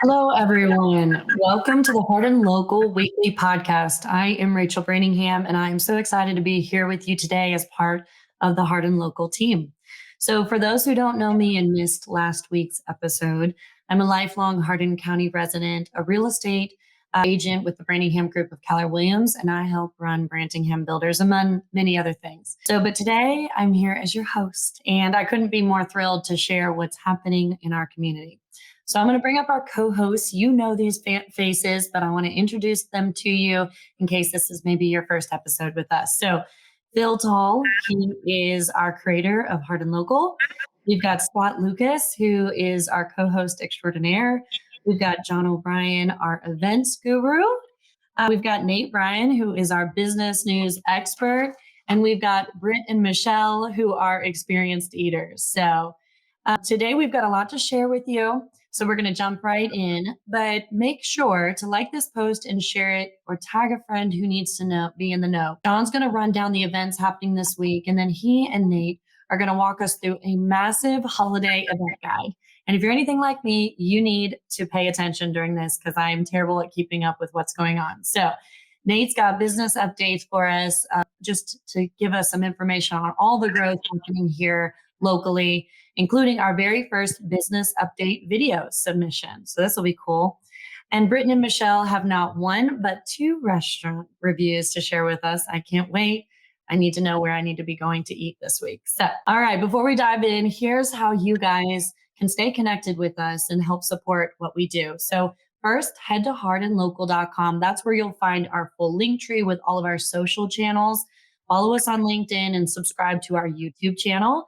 Hello, everyone. Welcome to the Hardin Local Weekly podcast. I am Rachel Brantingham, and I am so excited to be here with you today as part of the Hardin Local team. So for those who don't know me and missed last week's episode, I'm a lifelong Hardin County resident, a real estate agent with the Brantingham Group of Keller Williams, and I help run Brantingham Builders, among many other things. But today I'm here as your host, and I couldn't be more thrilled to share what's happening in our community. So I'm going to bring up our co-hosts. You know these faces, but I want to introduce them to you in case this is maybe your first episode with us. So Phil Tall, he is our creator of Hardin Local. We've got Scott Lucas, who is our co-host extraordinaire. We've got John O'Brien, our events guru. We've got Nate Bryan, who is our business news expert. And we've got Britt and Michelle, who are experienced eaters. So today we've got a lot to share with you. So we're going to jump right in, but make sure to like this post and share it or tag a friend who needs to be in the know. John's going to run down the events happening this week, and then he and Nate are going to walk us through a massive holiday event guide. And if you're anything like me, you need to pay attention during this because I am terrible at keeping up with what's going on. So Nate's got business updates for us just to give us some information on all the growth happening here locally, including our very first business update video submission. So this will be cool. And Britt and Michelle have not one, but two restaurant reviews to share with us. I can't wait. I need to know where I need to be going to eat this week. So, all right, before we dive in, here's how you guys can stay connected with us and help support what we do. So first, head to hardinlocal.com. That's where you'll find our full link tree with all of our social channels. Follow us on LinkedIn and subscribe to our YouTube channel.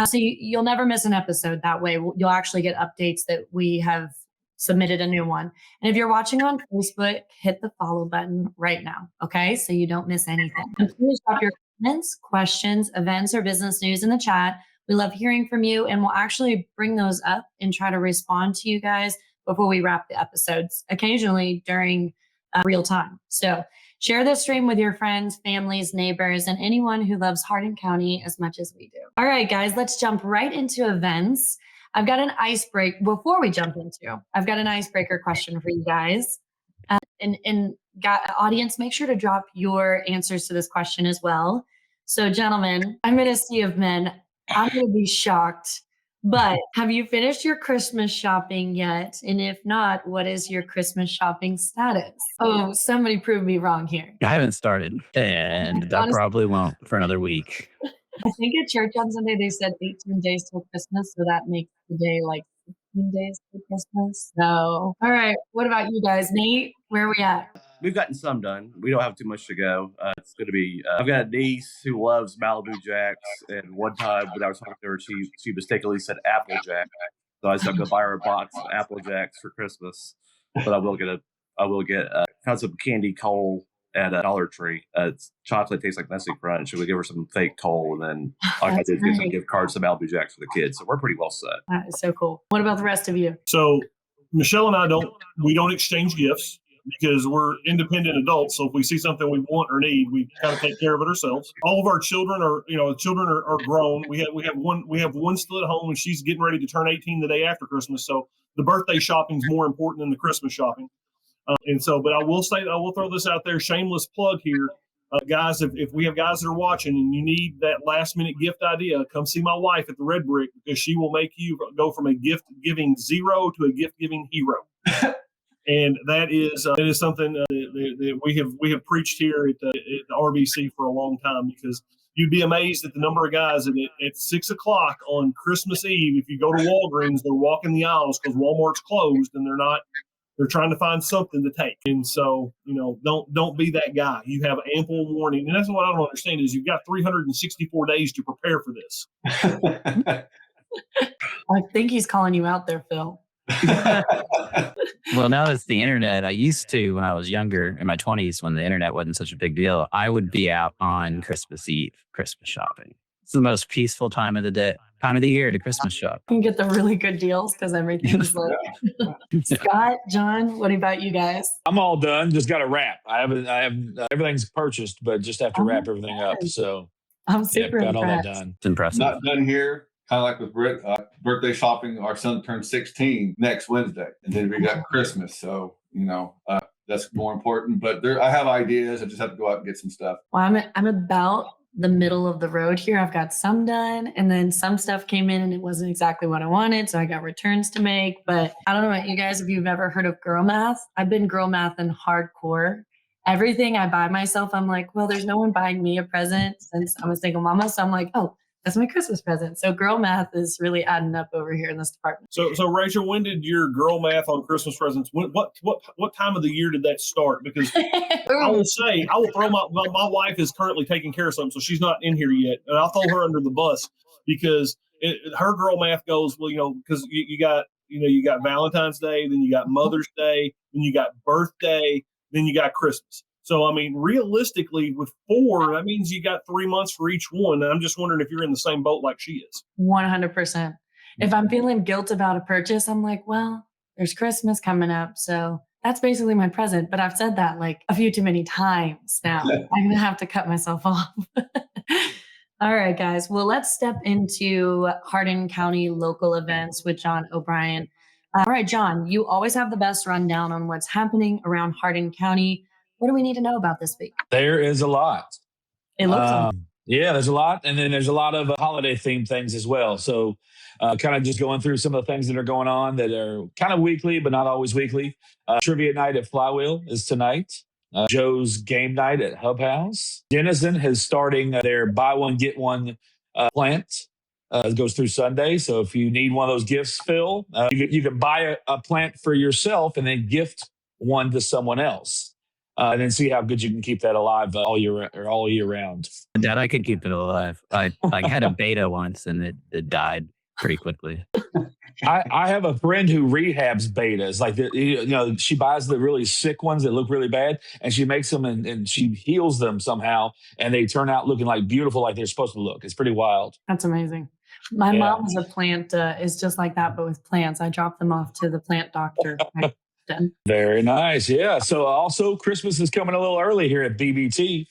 So you'll never miss an episode that way. You'll actually get updates that we have submitted a new one. And if you're watching on Facebook, hit the follow button right now, okay? So you don't miss anything. And please drop your comments, questions, events, or business news in the chat. We love hearing from you, and we'll actually bring those up and try to respond to you guys before we wrap the episodes, occasionally during real time. So share this stream with your friends, families, neighbors, and anyone who loves Hardin County as much as we do. All right, guys, let's jump right into events. I've got an icebreaker before we jump into. I've got an icebreaker question for you guys. And audience, make sure to drop your answers to this question as well. So gentlemen, I'm in a sea of men. I'm going to be shocked. But have you finished your Christmas shopping yet? And if not, what is your Christmas shopping status? Oh, somebody prove me wrong here. I haven't started, and I probably won't for another week. I think at church on Sunday, they said 18 days till Christmas. So that makes the day like 16 days till Christmas. So, all right. What about you guys? Nate, where are we at? We've gotten some done. We don't have too much to go. It's going to be, I've got a niece who loves Malibu Jacks. And one time when I was talking to her, she mistakenly said Applejack. So I said I'm going to buy her a box of Applejacks for Christmas. But I will get found some candy coal at a Dollar Tree. It's chocolate, tastes like Nestle Crunch. And we give her some fake coal. And then all I did is get some gift cards to Malibu Jacks for the kids. So we're pretty well set. That is so cool. What about the rest of you? So Michelle and I don't exchange gifts, because we're independent adults. So if we see something we want or need, we kind of take care of it ourselves. All of our children are grown. We have one still at home, and she's getting ready to turn 18 the day after Christmas. So the birthday shopping is more important than the Christmas shopping. But I will throw this out there, shameless plug here. Guys, if we have guys that are watching and you need that last minute gift idea, come see my wife at the Red Brick, because she will make you go from a gift giving zero to a gift giving hero. And that is something that we have preached here at the RBC for a long time, because you'd be amazed at the number of guys that at 6 o'clock on Christmas Eve, if you go to Walgreens, they're walking the aisles because Walmart's closed and they're trying to find something to take. And so, don't be that guy. You have ample warning. And that's what I don't understand is you've got 364 days to prepare for this. I think he's calling you out there, Phil. Well, now it's the internet. I used to, when I was younger, in my 20s, when the internet wasn't such a big deal, I would be out on Christmas Eve, Christmas shopping. It's the most peaceful time of the year to Christmas shop. You can get the really good deals because everything's like Scott, John, what about you guys? I'm all done. Just got to wrap. I have everything's purchased, but just have to wrap everything up. So I'm super got all that impressed. done. It's impressive. Not done here. kind of like with Britt, birthday shopping. Our son turned 16 next Wednesday, and then we got Christmas. So, that's more important. But I have ideas. I just have to go out and get some stuff. Well, I'm about the middle of the road here. I've got some done, and then some stuff came in and it wasn't exactly what I wanted. So I got returns to make. But I don't know about you guys, if you've ever heard of girl math. I've been girl math in hardcore. Everything I buy myself, I'm like, well, there's no one buying me a present since I'm a single mama. So I'm like, oh, that's my Christmas present. So girl math is really adding up over here in this department. So Rachel, when did your girl math on Christmas presents? What time of the year did that start? Because I will throw my wife is currently taking care of something, so she's not in here yet, and I'll throw her under the bus because her girl math goes because you got Valentine's Day, then you got Mother's Day, then you got birthday, then you got Christmas. So, I mean, realistically, with 4, that means you got 3 months for each one. And I'm just wondering if you're in the same boat like she is. 100%. If I'm feeling guilt about a purchase, I'm like, well, there's Christmas coming up. So that's basically my present. But I've said that like a few too many times now. I'm going to have to cut myself off. All right, guys. Well, let's step into Hardin County local events with John O'Brien. All right, John, you always have the best rundown on what's happening around Hardin County. What do we need to know about this week? There is a lot. It looks like. Yeah, there's a lot. And then there's a lot of holiday themed things as well. So kind of just going through some of the things that are going on that are kind of weekly, but not always weekly. Trivia night at Flywheel is tonight. Joe's game night at Hub House. Denizen is starting their buy one, get one plant. It goes through Sunday. So if you need one of those gifts, Phil, you can buy a plant for yourself and then gift one to someone else. And then see how good you can keep that alive all year round. Dad, I could keep it alive. I had a beta once and it died pretty quickly. I have a friend who rehabs betas. Like, she buys the really sick ones that look really bad, and she makes them and she heals them somehow, and they turn out looking like beautiful, like they're supposed to look. It's pretty wild. That's amazing. My mom is a plant, is just like that, but with plants. I drop them off to the plant doctor. Very nice. Yeah. So also Christmas is coming a little early here at BBT.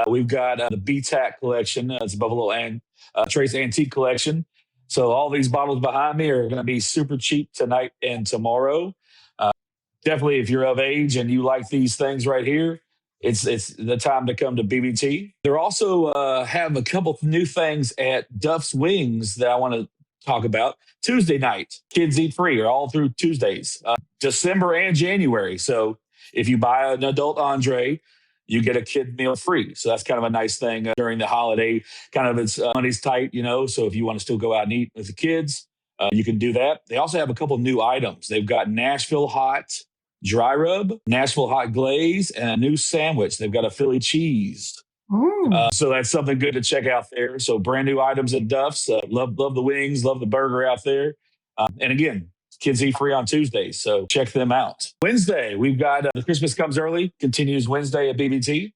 We've got the BTAC collection. It's Buffalo and Trace Antique Collection. So all these bottles behind me are going to be super cheap tonight and tomorrow. Definitely, if you're of age and you like these things right here, it's the time to come to BBT. They're also have a couple new things at Duff's Wings that I want to talk about. Tuesday night, kids eat free, or all through Tuesdays, December and January. So if you buy an adult entree, you get a kid meal free. So that's kind of a nice thing during the holiday. Kind of it's money's tight, So if you want to still go out and eat with the kids, you can do that. They also have a couple new items. They've got Nashville Hot Dry Rub, Nashville Hot Glaze, and a new sandwich. They've got a Philly cheese. So that's something good to check out there. So brand new items at Duff's. Love the wings, love the burger out there. And again, kids eat free on Tuesdays, so check them out. Wednesday, we've got the Christmas Comes Early, continues Wednesday at BBT.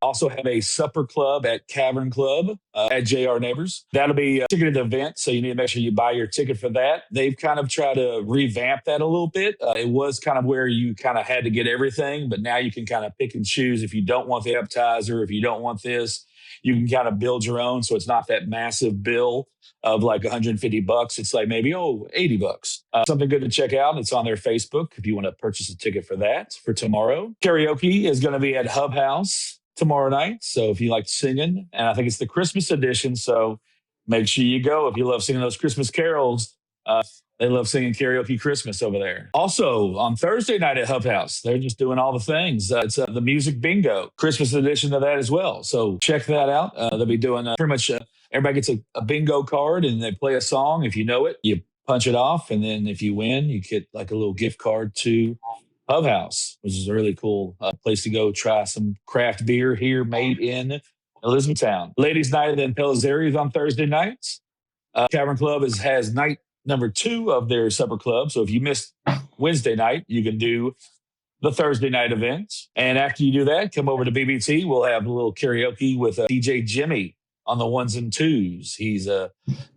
Also have a supper club at Cavern Club at JR Neighbors. That'll be a ticketed event, so you need to make sure you buy your ticket for that. They've kind of tried to revamp that a little bit. It was kind of where you kind of had to get everything, but now you can kind of pick and choose. If you don't want the appetizer, if you don't want this, you can kind of build your own, so it's not that massive bill of like $150. It's like maybe, $80. Something good to check out. It's on their Facebook if you want to purchase a ticket for that for tomorrow. Karaoke is going to be at Hub House tomorrow night. So if you like singing, and I think it's the Christmas edition, so make sure you go. If you love singing those Christmas carols, they love singing karaoke Christmas over there. Also on Thursday night at Hub House, they're just doing all the things. It's the music bingo, Christmas edition of that as well. So check that out. They'll be doing pretty much everybody gets a bingo card and they play a song. If you know it, you punch it off. And then if you win, you get like a little gift card to Hub House, which is a really cool place to go try some craft beer here made in Elizabethtown. Ladies' night in Pelizeri's on Thursday nights. Cavern Club has night number 2 of their supper club. So if you missed Wednesday night, you can do the Thursday night event. And after you do that, come over to BBT. We'll have a little karaoke with DJ Jimmy on the 1s and 2s. He's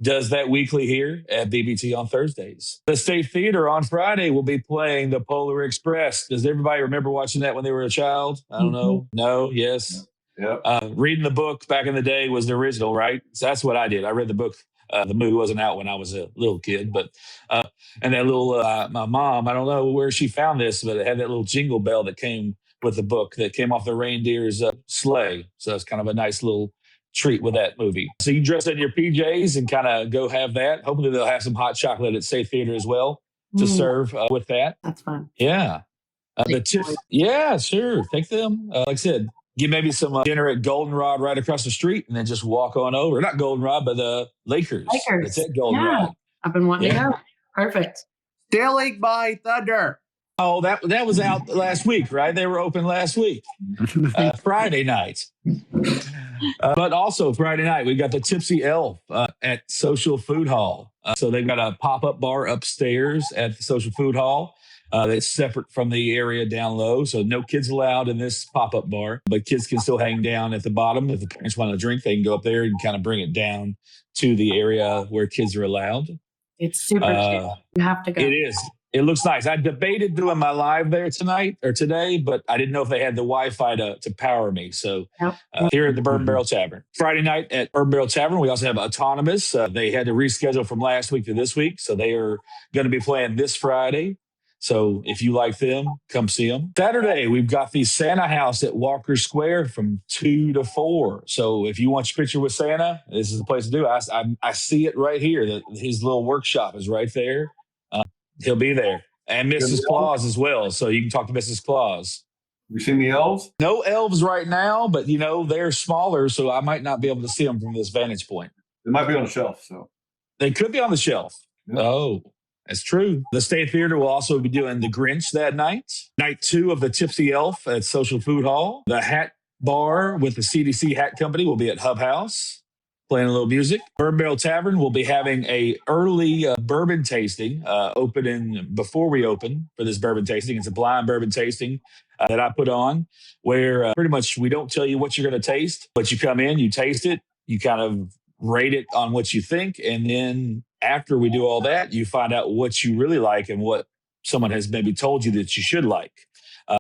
does that weekly here at BBT on Thursdays. The State Theater on Friday will be playing the Polar Express. Does everybody remember watching that when they were a child? I don't know. No? Yes? Yep. Reading the book back in the day was the original, right? So that's what I did. I read the book The movie wasn't out when I was a little kid, but and that little my mom, I don't know where she found this, but it had that little jingle bell that came with the book that came off the reindeer's sleigh. So it's kind of a nice little treat with that movie. So you dress in your PJs and kind of go have that. Hopefully they'll have some hot chocolate at State Theater as well to serve with that. That's fun. Yeah. Yeah, sure. Take them. Like I said, get maybe some dinner at Goldenrod right across the street and then just walk on over. Not Goldenrod, but Lakers. It's at Goldenrod. I've been wanting to go. Perfect. Stealing my thunder. Oh, that was out last week, right? They were open last week, Friday nights. But also Friday night, we got the Tipsy Elf at Social Food Hall. So they've got a pop-up bar upstairs at the Social Food Hall that's separate from the area down low. So no kids allowed in this pop-up bar, but kids can still hang down at the bottom. If the parents want to drink, they can go up there and kind of bring it down to the area where kids are allowed. It's super cute. You have to go. It is. It looks nice. I debated doing my live there tonight or today, but I didn't know if they had the Wi-Fi to power me. So here at the Bourbon Barrel Tavern. Friday night at Bourbon Barrel Tavern, we also have Autonomous. They had to reschedule from last week to this week. So they are going to be playing this Friday. So if you like them, come see them. Saturday, we've got the Santa House at Walker Square from 2 to 4. So if you want your picture with Santa, this is the place to do it. I see it right here. His little workshop is right there. He'll be there. And Mrs. Claus as well. So you can talk to Mrs. Claus. You seen the elves? No elves right now, but, they're smaller, so I might not be able to see them from this vantage point. They might be on the shelf, so. They could be on the shelf. Yeah. Oh, that's true. The State Theater will also be doing The Grinch that night. Night 2 of the Tipsy Elf at Social Food Hall. The Hat Bar with the CDC Hat Company will be at Hub House, playing a little music. Bourbon Barrel Tavern will be having a early bourbon tasting opening before we open for this bourbon tasting. It's a blind bourbon tasting that I put on where pretty much we don't tell you what you're going to taste, but you come in, you taste it, you kind of rate it on what you think. And then after we do all that, you find out what you really like and what someone has maybe told you that you should like.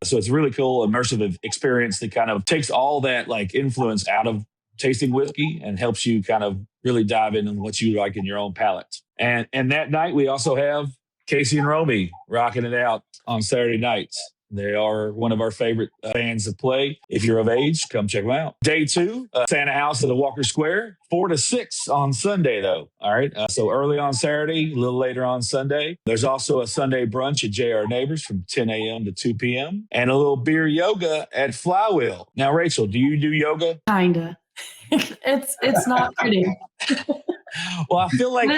So it's a really cool, immersive experience that kind of takes all that like influence out of tasting whiskey and helps you kind of really dive into what you like in your own palate. And that night, we also have Casey and Romy rocking it out on Saturday nights. They are one of our favorite bands to play. If you're of age, come check them out. Day 2, Santa House at the Walker Square, 4 to 6 on Sunday, though. All right. So early on Saturday, a little later on Sunday. There's also a Sunday brunch at JR Neighbors from 10 a.m. to 2 p.m. and a little beer yoga at Flywheel. Now, Rachel, do you do yoga? Kinda. It's not pretty. Well, I feel like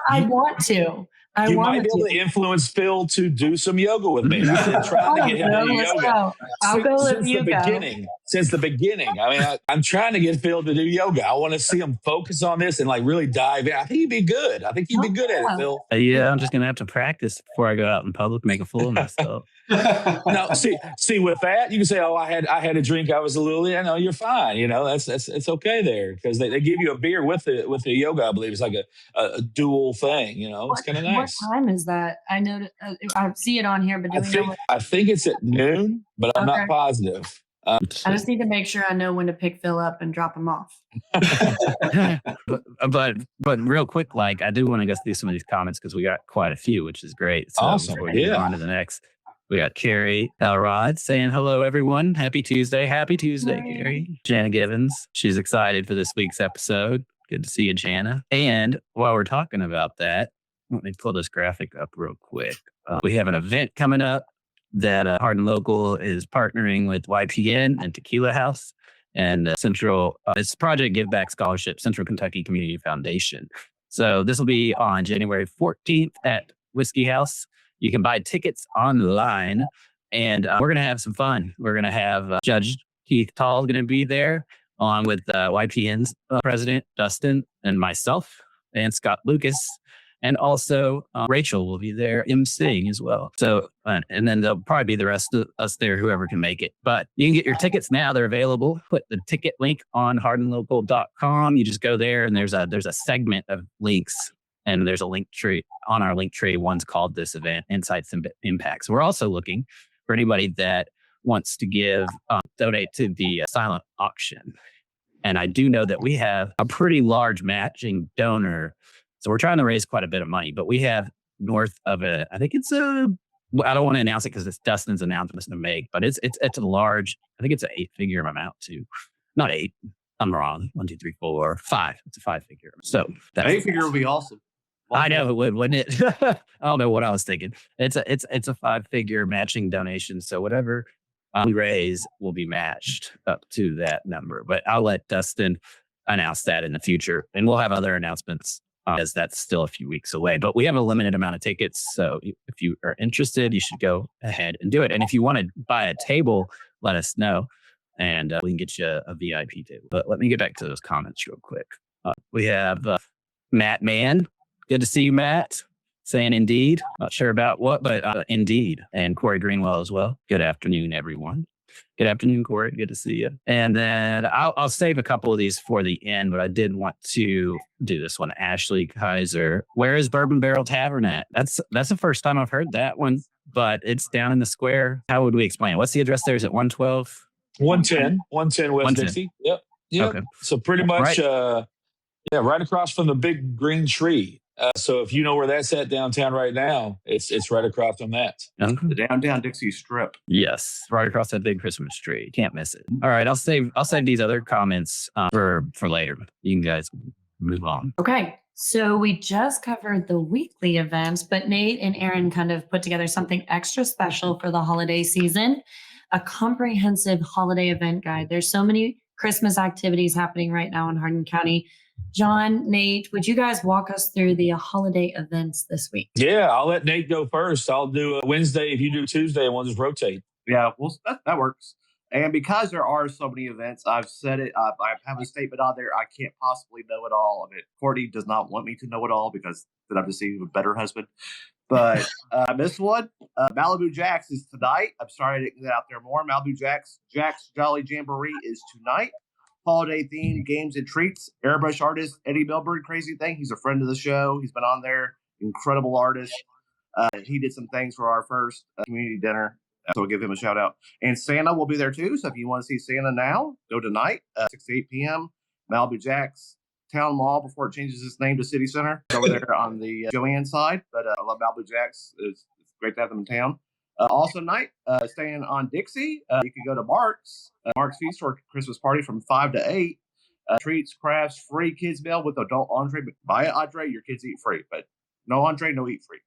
I want to. You might be able to influence Phil to do some yoga with me. I've been trying to get him to do yoga. I'll go with you. Since the beginning. I mean, I'm trying to get Phil to do yoga. I want to see him focus on this and like really dive in. I think he'd be good. I think he'd be good at it, Phil. Yeah, I'm just going to have to practice before I go out in public, make a fool of myself. No, see, with that, you can say, "Oh, I had a drink. I was a little." No, you're fine. That's it's okay there because they give you a beer with the yoga. I believe it's like a dual thing. It's kind of nice. What time is that? I know I see it on here, but I think it's at noon, but I'm not positive. I just need to make sure I know when to pick Phil up and drop him off. but real quick, like I do want to go through some of these comments because we got quite a few, which is great. So awesome. Before we move on to the next. We got Carrie Elrod saying, hello, everyone. Happy Tuesday. Happy Tuesday, Carrie. Jana Givens. She's excited for this week's episode. Good to see you, Jana. And while we're talking about that, let me pull this graphic up real quick. We have an event coming up that Hardin Local is partnering with YPN and Tequila House and Central. It's Project Give Back Scholarship, Central Kentucky Community Foundation. So this will be on January 14th at Whiskey House. You can buy tickets online, and we're going to have some fun. We're going to have Judge Keith Tall going to be there, along with YPN's president, Dustin, and myself, and Scott Lucas. And also Rachel will be there emceeing as well. So, and then there'll probably be the rest of us there, whoever can make it. But you can get your tickets now. They're available. Put the ticket link on hardinlocal.com. You just go there, and there's a segment of links. And there's a link tree on our link tree. One's called this event, Insights and Impacts. We're also looking for anybody that wants to donate to the silent auction. And I do know that we have a pretty large matching donor So we're trying to raise quite a bit of money, but we have north of I think it's I don't want to announce it because it's Dustin's announcement to make, but it's a large, I think it's an 8-figure amount too. Not 8. I'm wrong. 1, 2, 3, 4, 5. It's a 5-figure. So That's 8-figure would be awesome. I know it would, wouldn't it? I don't know what I was thinking. It's a 5-figure matching donation. So whatever we raise will be matched up to that number. But I'll let Dustin announce that in the future, and we'll have other announcements as that's still a few weeks away. But we have a limited amount of tickets, so if you are interested, you should go ahead and do it. And if you want to buy a table, let us know, and we can get you a VIP table. But let me get back to those comments real quick. We have Matt Mann. Good to see you, Matt. Saying indeed. Not sure about what, but indeed. And Corey Greenwell as well. Good afternoon, everyone. Good afternoon, Corey. Good to see you. And then I'll save a couple of these for the end, but I did want to do this one. Ashley Kaiser. Where is Bourbon Barrel Tavern at? That's the first time I've heard that one, but it's down in the square. How would we explain it? What's the address there? Is it 112? 110 West Dixie. Yep. Okay. So pretty much, right across from the big green tree. So if you know where that's at downtown right now, it's right across from that. The downtown Dixie strip. Yes, right across that big Christmas tree. Can't miss it. All right, I'll save these other comments for later. You can guys move on. Okay, so we just covered the weekly events, but Nate and Aaron kind of put together something extra special for the holiday season, a comprehensive holiday event guide. There's so many Christmas activities happening right now in Hardin County. John, Nate, would you guys walk us through the holiday events this week? Yeah, I'll let Nate go first. I'll do a Wednesday. If you do Tuesday, and we'll just rotate. Yeah, well, that works. And because there are so many events, I've said it. I have a statement on there. I can't possibly know it all of it. Courtney does not want me to know it all because then I'm just a better husband. But this one, Malibu Jacks is tonight. I'm sorry I didn't get out there more. Malibu Jack's Jolly Jamboree is tonight. Holiday themed games and treats. Airbrush artist Eddie Milburn, crazy thing. He's a friend of the show. He's been on there. Incredible artist. He did some things for our first community dinner. So we'll give him a shout out. And Santa will be there too. So if you want to see Santa now, go tonight, 6 to 8 p.m. Malibu Jack's Town Mall before it changes its name to City Center. Over there on the Joanne side. But I love Malibu Jack's. It's great to have them in town. Also tonight, staying on Dixie, you can go to Mark's Feast for Christmas party from 5 to 8. Treats, crafts, free kids meal with adult entree. Buy an entree, your kids eat free. But no entree, no eat free.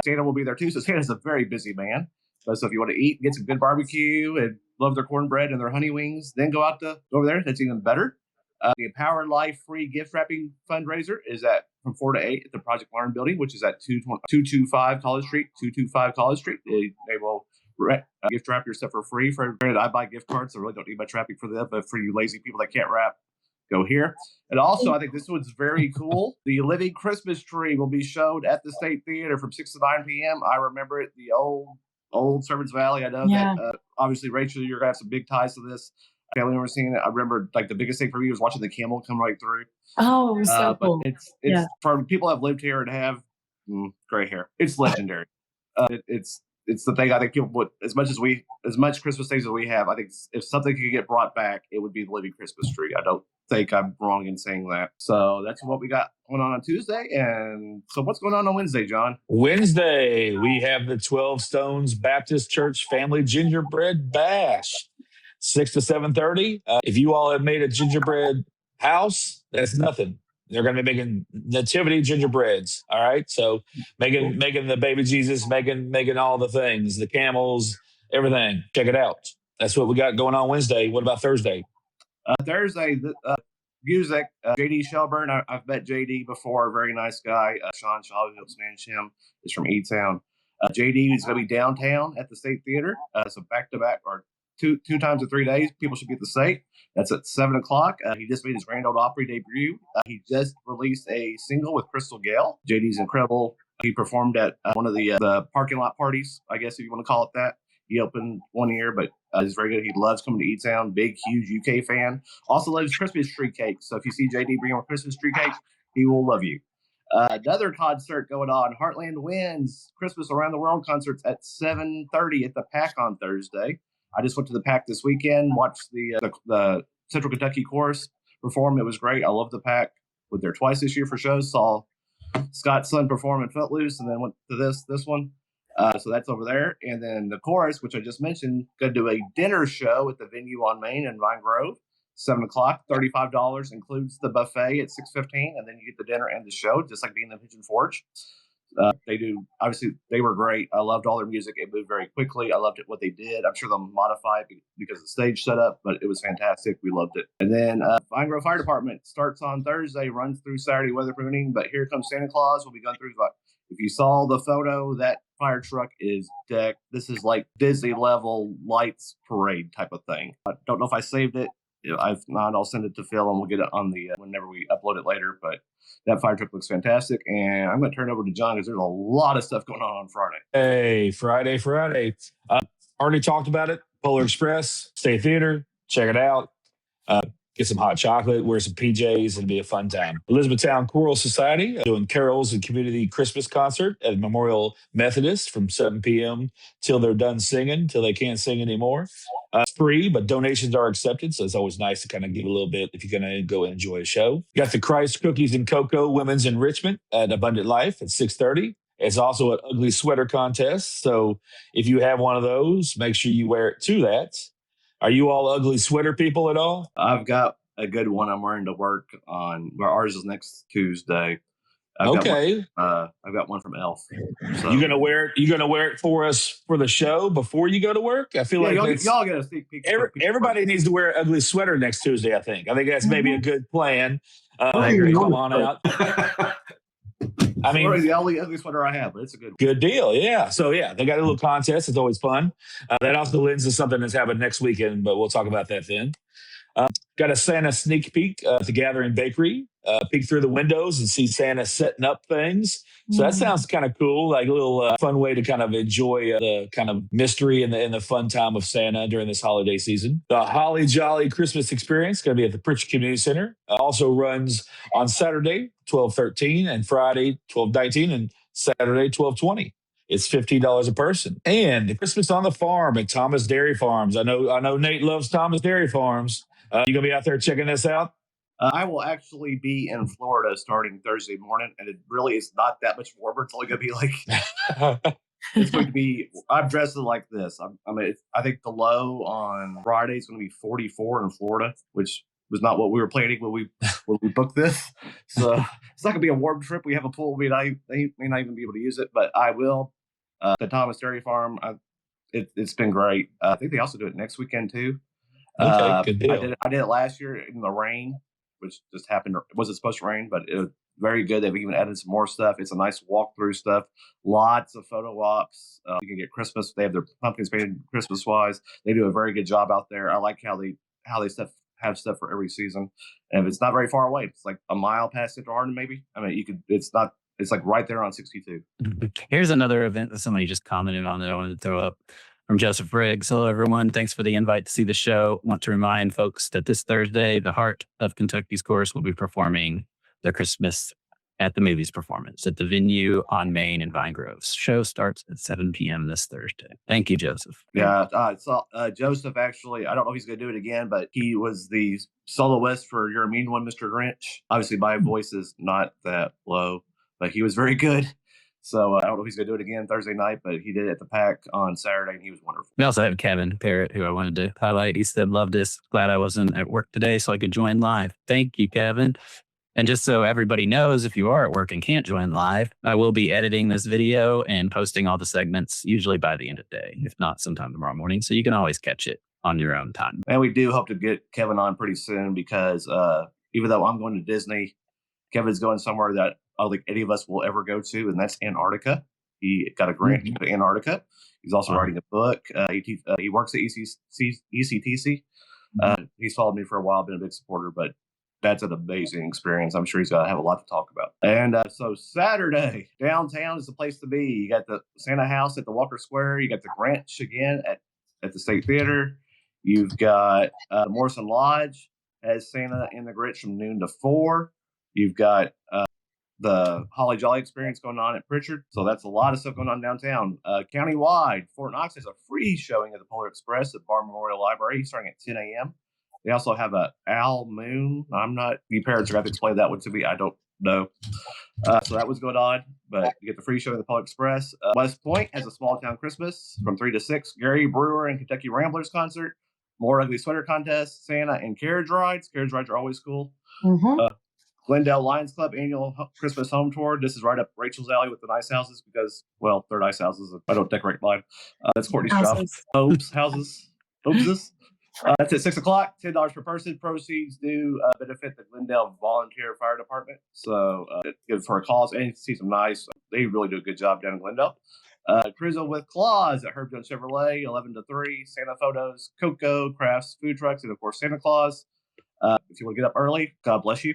Santa will be there too. So Santa's a very busy man. So if you want to eat, get some good barbecue and love their cornbread and their honey wings, then go over there. That's even better. The Empower Life free gift wrapping fundraiser is from 4 to 8 at the Project Learn building, which is at 225 College Street. 225 College Street. They will gift wrap your stuff for free. I buy gift cards, so I really don't need much wrapping for them. But for you lazy people that can't wrap, go here. And also, I think this one's very cool. The Living Christmas Tree will be shown at the State Theater from 6 to 9 p.m. I remember it, the old Servants Valley. I know that obviously, Rachel, you're going to have some big ties to this. I only remember seeing it. I remember the biggest thing for me was watching the camel come right through. Oh, so cool. But it's for people that have lived here and have gray hair. It's legendary. It's the thing I think people would, as much Christmas things as we have, I think if something could get brought back, it would be the Living Christmas Tree. I don't think I'm wrong in saying that. So that's what we got going on Tuesday. And so what's going on Wednesday, John? Wednesday, we have the 12 Stones Baptist Church Family Gingerbread Bash. 6 to 7:30. If you all have made a gingerbread house, that's nothing. They're going to be making nativity gingerbreads. All right. So making the baby Jesus, making all the things, the camels, everything. Check it out. That's what we got going on Wednesday. What about Thursday? Thursday, music. JD Shelburne. I've met JD before. Very nice guy. Sean Shaw, who managed him, is from E-Town. JD is going to be downtown at the State Theater. So back to back or two times in 3 days. People should be at the State. That's at 7 o'clock. He just made his Grand Ole Opry debut. He just released a single with Crystal Gale. JD's incredible. He performed at one of the parking lot parties, I guess if you want to call it that. He opened one year, but he's very good. He loves coming to E-Town. Big, huge UK fan. Also loves Christmas tree cake. So if you see JD bring over Christmas tree cake, he will love you. Another concert going on. Heartland Winds Christmas Around the World concerts at 7:30 at the PAC on Thursday. I just went to the PAC this weekend, watched the Central Kentucky Chorus perform. It was great. I love the PAC. Was there twice this year for shows. Saw Scott's son performed in Footloose, and then went to this one. So that's over there. And then the chorus, which I just mentioned, going to do a dinner show at the venue on Main in Vine Grove, 7 o'clock, $35, includes the buffet at 6:15, and then you get the dinner and the show, just like being in the Pigeon Forge. Obviously, they were great. I loved all their music. It moved very quickly. I loved what they did. I'm sure they'll modify it because of the stage setup, but it was fantastic. We loved it. And then Vine Grove Fire Department starts on Thursday, runs through Saturday, weather permitting, but Here Comes Santa Claus will be going through. If you saw the photo, that fire truck is decked. This is like Disney level lights parade type of thing. I don't know if I saved it. If not, I'll send it to Phil and we'll get it on the whenever we upload it later. But that fire truck looks fantastic. And I'm going to turn it over to John because there's a lot of stuff going on Friday. Hey, Friday. Already talked about it. Polar Express, State Theater. Check it out. Get some hot chocolate, wear some PJs, and be a fun time. Elizabethtown Choral Society doing carols and community Christmas concert at Memorial Methodist from 7 p.m. till they're done singing, till they can't sing anymore. It's free, but donations are accepted, so it's always nice to kind of give a little bit if you're going to go enjoy a show. You got the Christ Cookies and Cocoa Women's Enrichment at Abundant Life at 6:30. It's also an ugly sweater contest, so if you have one of those, make sure you wear it to that. Are you all ugly sweater people at all? I've got a good one I'm wearing to work on. Ours is next Tuesday. I've got one from Elf. So. You gonna wear it for us for the show before you go to work? I feel like y'all get a sneak peek. Everybody needs to wear an ugly sweater next Tuesday. I think that's maybe a good plan. I agree. Come on out. I mean, it's the only ugly sweater I have, but it's a good one. Good deal. Yeah. So, yeah, they got a little contest. It's always fun. That also lends to something that's happening next weekend, but we'll talk about that then. Got a Santa sneak peek at the Gathering Bakery. Peek through the windows and see Santa setting up things. So that sounds kind of cool, like a little fun way to kind of enjoy the kind of mystery and the fun time of Santa during this holiday season. The Holly Jolly Christmas Experience going to be at the Pritchard Community Center. Also runs on Saturday, 12/13, and Friday, 12/19, and Saturday, 12/20. It's $15 a person. And Christmas on the Farm at Thomas Dairy Farms. I know Nate loves Thomas Dairy Farms. You going to be out there checking this out? I will actually be in Florida starting Thursday morning, and it really is not that much warmer. It's only going to be like, it's going to be, I'm dressed like this. I think the low on Friday is going to be 44 in Florida, which was not what we were planning when we booked this. So it's not going to be a warm trip. We have a pool. They may not even be able to use it, but I will. The Thomas Dairy Farm, it's been great. I think they also do it next weekend too. Okay, good deal. I did it last year in the rain, which just happened. It wasn't supposed to rain, but it was very good. They've even added some more stuff. It's a nice walkthrough stuff. Lots of photo ops. You can get Christmas. They have their pumpkins painted Christmas wise. They do a very good job out there. I like how they have stuff for every season. And if it's not very far away, it's like a mile past Central Hardin, maybe. I mean, it's like right there on 62. Here's another event that somebody just commented on that I wanted to throw up. From Joseph Briggs. Hello, everyone. Thanks for the invite to see the show. Want to remind folks that this Thursday, the Heart of Kentucky's Chorus will be performing their Christmas at the Movies performance at the venue on Main in Vine Grove. Show starts at 7 p.m. this Thursday. Thank you, Joseph. Yeah, Joseph, actually, I don't know if he's going to do it again, but he was the soloist for You're a Mean One, Mr. Grinch. Obviously, my voice is not that low, but he was very good. So I don't know if he's going to do it again Thursday night, but he did it at the PAC on Saturday, and he was wonderful. We also have Kevin Parrott, who I wanted to highlight. He said, love this. Glad I wasn't at work today so I could join live. Thank you, Kevin. And just so everybody knows, if you are at work and can't join live, I will be editing this video and posting all the segments, usually by the end of the day, if not sometime tomorrow morning. So you can always catch it on your own time. And we do hope to get Kevin on pretty soon because even though I'm going to Disney, Kevin's going somewhere that I don't think any of us will ever go to, and that's Antarctica. He got a grant to go to Antarctica. He's also writing a book. He works at ECTC. He's followed me for a while, been a big supporter, but that's an amazing experience. I'm sure he's going to have a lot to talk about. And so Saturday, downtown is the place to be. You got the Santa House at the Walker Square. You got the Granch again at the State Theater. You've got Morrison Lodge has Santa and the Grinch from noon to 4. You've got the Holly Jolly experience going on at Pritchard. So that's a lot of stuff going on downtown. Countywide, Fort Knox has a free showing of the Polar Express at Bar Memorial Library starting at 10 a.m. They also have a Al Moon. You parents are going to have to explain that one to me. I don't No. So that was going on, but you get the free show in the Public Express. West Point has a small town Christmas from 3 to 6. Gary Brewer and Kentucky Ramblers concert. More ugly sweater contest. Santa and carriage rides. Carriage rides are always cool. Glendale Lions Club annual Christmas home tour. This is right up Rachel's alley with the nice houses because, well, they're nice houses. I don't decorate mine. That's Courtney's job. Houses. That's at 6 o'clock. $10 per person. Proceeds do benefit the Glendale Volunteer Fire Department. So good for a cause and see some nice. They really do a good job down in Glendale. Cruising with Claus at Herb Jones Chevrolet, 11 to 3. Santa photos, Cocoa, crafts, food trucks, and of course Santa Claus. If you want to get up early, God bless you.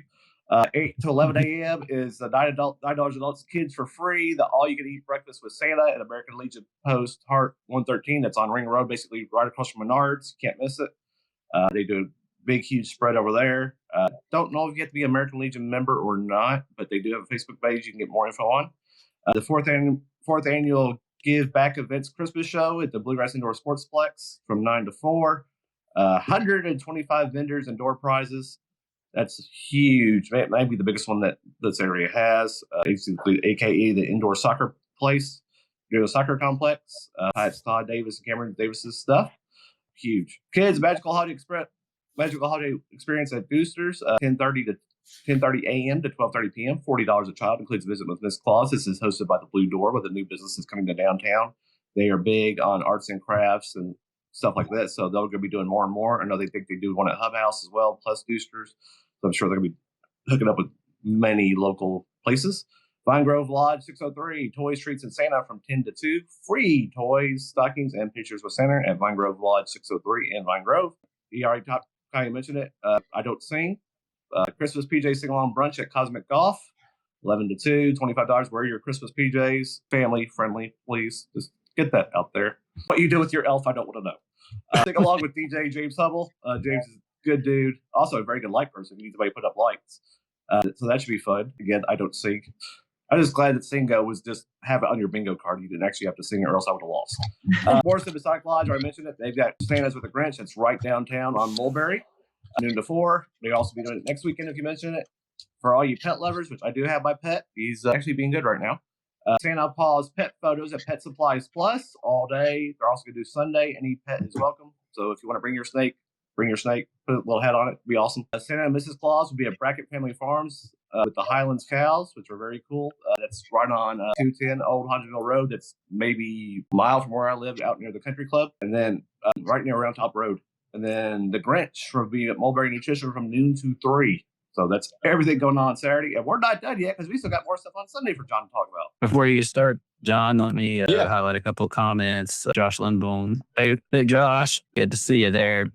8 to 11 a.m. is the $9 adults, kids for free. The all-you-can-eat breakfast with Santa at American Legion Post Hart 113. That's on Ring Road, basically right across from Menards. Can't miss it. They do a big, huge spread over there. Don't know if you have to be an American Legion member or not, but they do have a Facebook page you can get more info on. The fourth annual Give Back Events Christmas Show at the Bluegrass Indoor Sportsplex from 9 to 4. 125 vendors and door prizes. That's huge. Maybe the biggest one that this area has. AKA the indoor soccer place, the soccer complex. It's Todd Davis and Cameron Davis's stuff. Huge. Kids Magical Holiday Experience at Boosters, 10:30 a.m. to 12:30 p.m. $40 a child, includes a visit with Miss Claus. This is hosted by the Blue Door, with a new business that's coming to downtown. They are big on arts and crafts and stuff like that, so they're going to be doing more and more. I know they think they do one at Hub House as well, plus Boosters. So I'm sure they're going to be hooking up with many local places. Vine Grove Lodge 603, Toys, Treats, and Santa from 10 to 2. Free toys, stockings, and pictures with Santa at Vine Grove Lodge 603 in Vine Grove. You already kind of mentioned it. I don't sing. Christmas PJ sing-along brunch at Cosmic Golf, 11 to 2, $25. Wear your Christmas PJs. Family friendly, please. Just get that out there. What you do with your elf, I don't want to know. Sing along with DJ James Hubble. James is a good dude. Also a very good light person. He needs somebody to put up lights. So that should be fun. Again, I don't sing. I'm just glad that Singo was just have it on your bingo card. You didn't actually have to sing it, or else I would have lost. Morrison Masonic Lodge, I mentioned it. They've got Santa's with a Grinch. It's right downtown on Mulberry, noon to 4. They'll also be doing it next weekend if you mention it. For all you pet lovers, which I do have my pet, he's actually being good right now. Santa Paws pet photos at Pet Supplies Plus all day. They're also going to do Sunday. Any pet is welcome. So if you want to bring your snake, put a little head on it. It'd be awesome. Santa and Mrs. Claus will be at Brackett Family Farms with the Highlands cows, which are very cool. That's right on 210 Old Hodgenville Road. That's maybe a mile from where I live, out near the country club. And then right near Round Top Road. And then the Grinch will be at Mulberry Nutrition from noon to 3. So that's everything going on Saturday. And we're not done yet because we still got more stuff on Sunday for John to talk about. Before you start, John, let me highlight a couple of comments. Josh Lindbourne. Hey, Josh, good to see you there.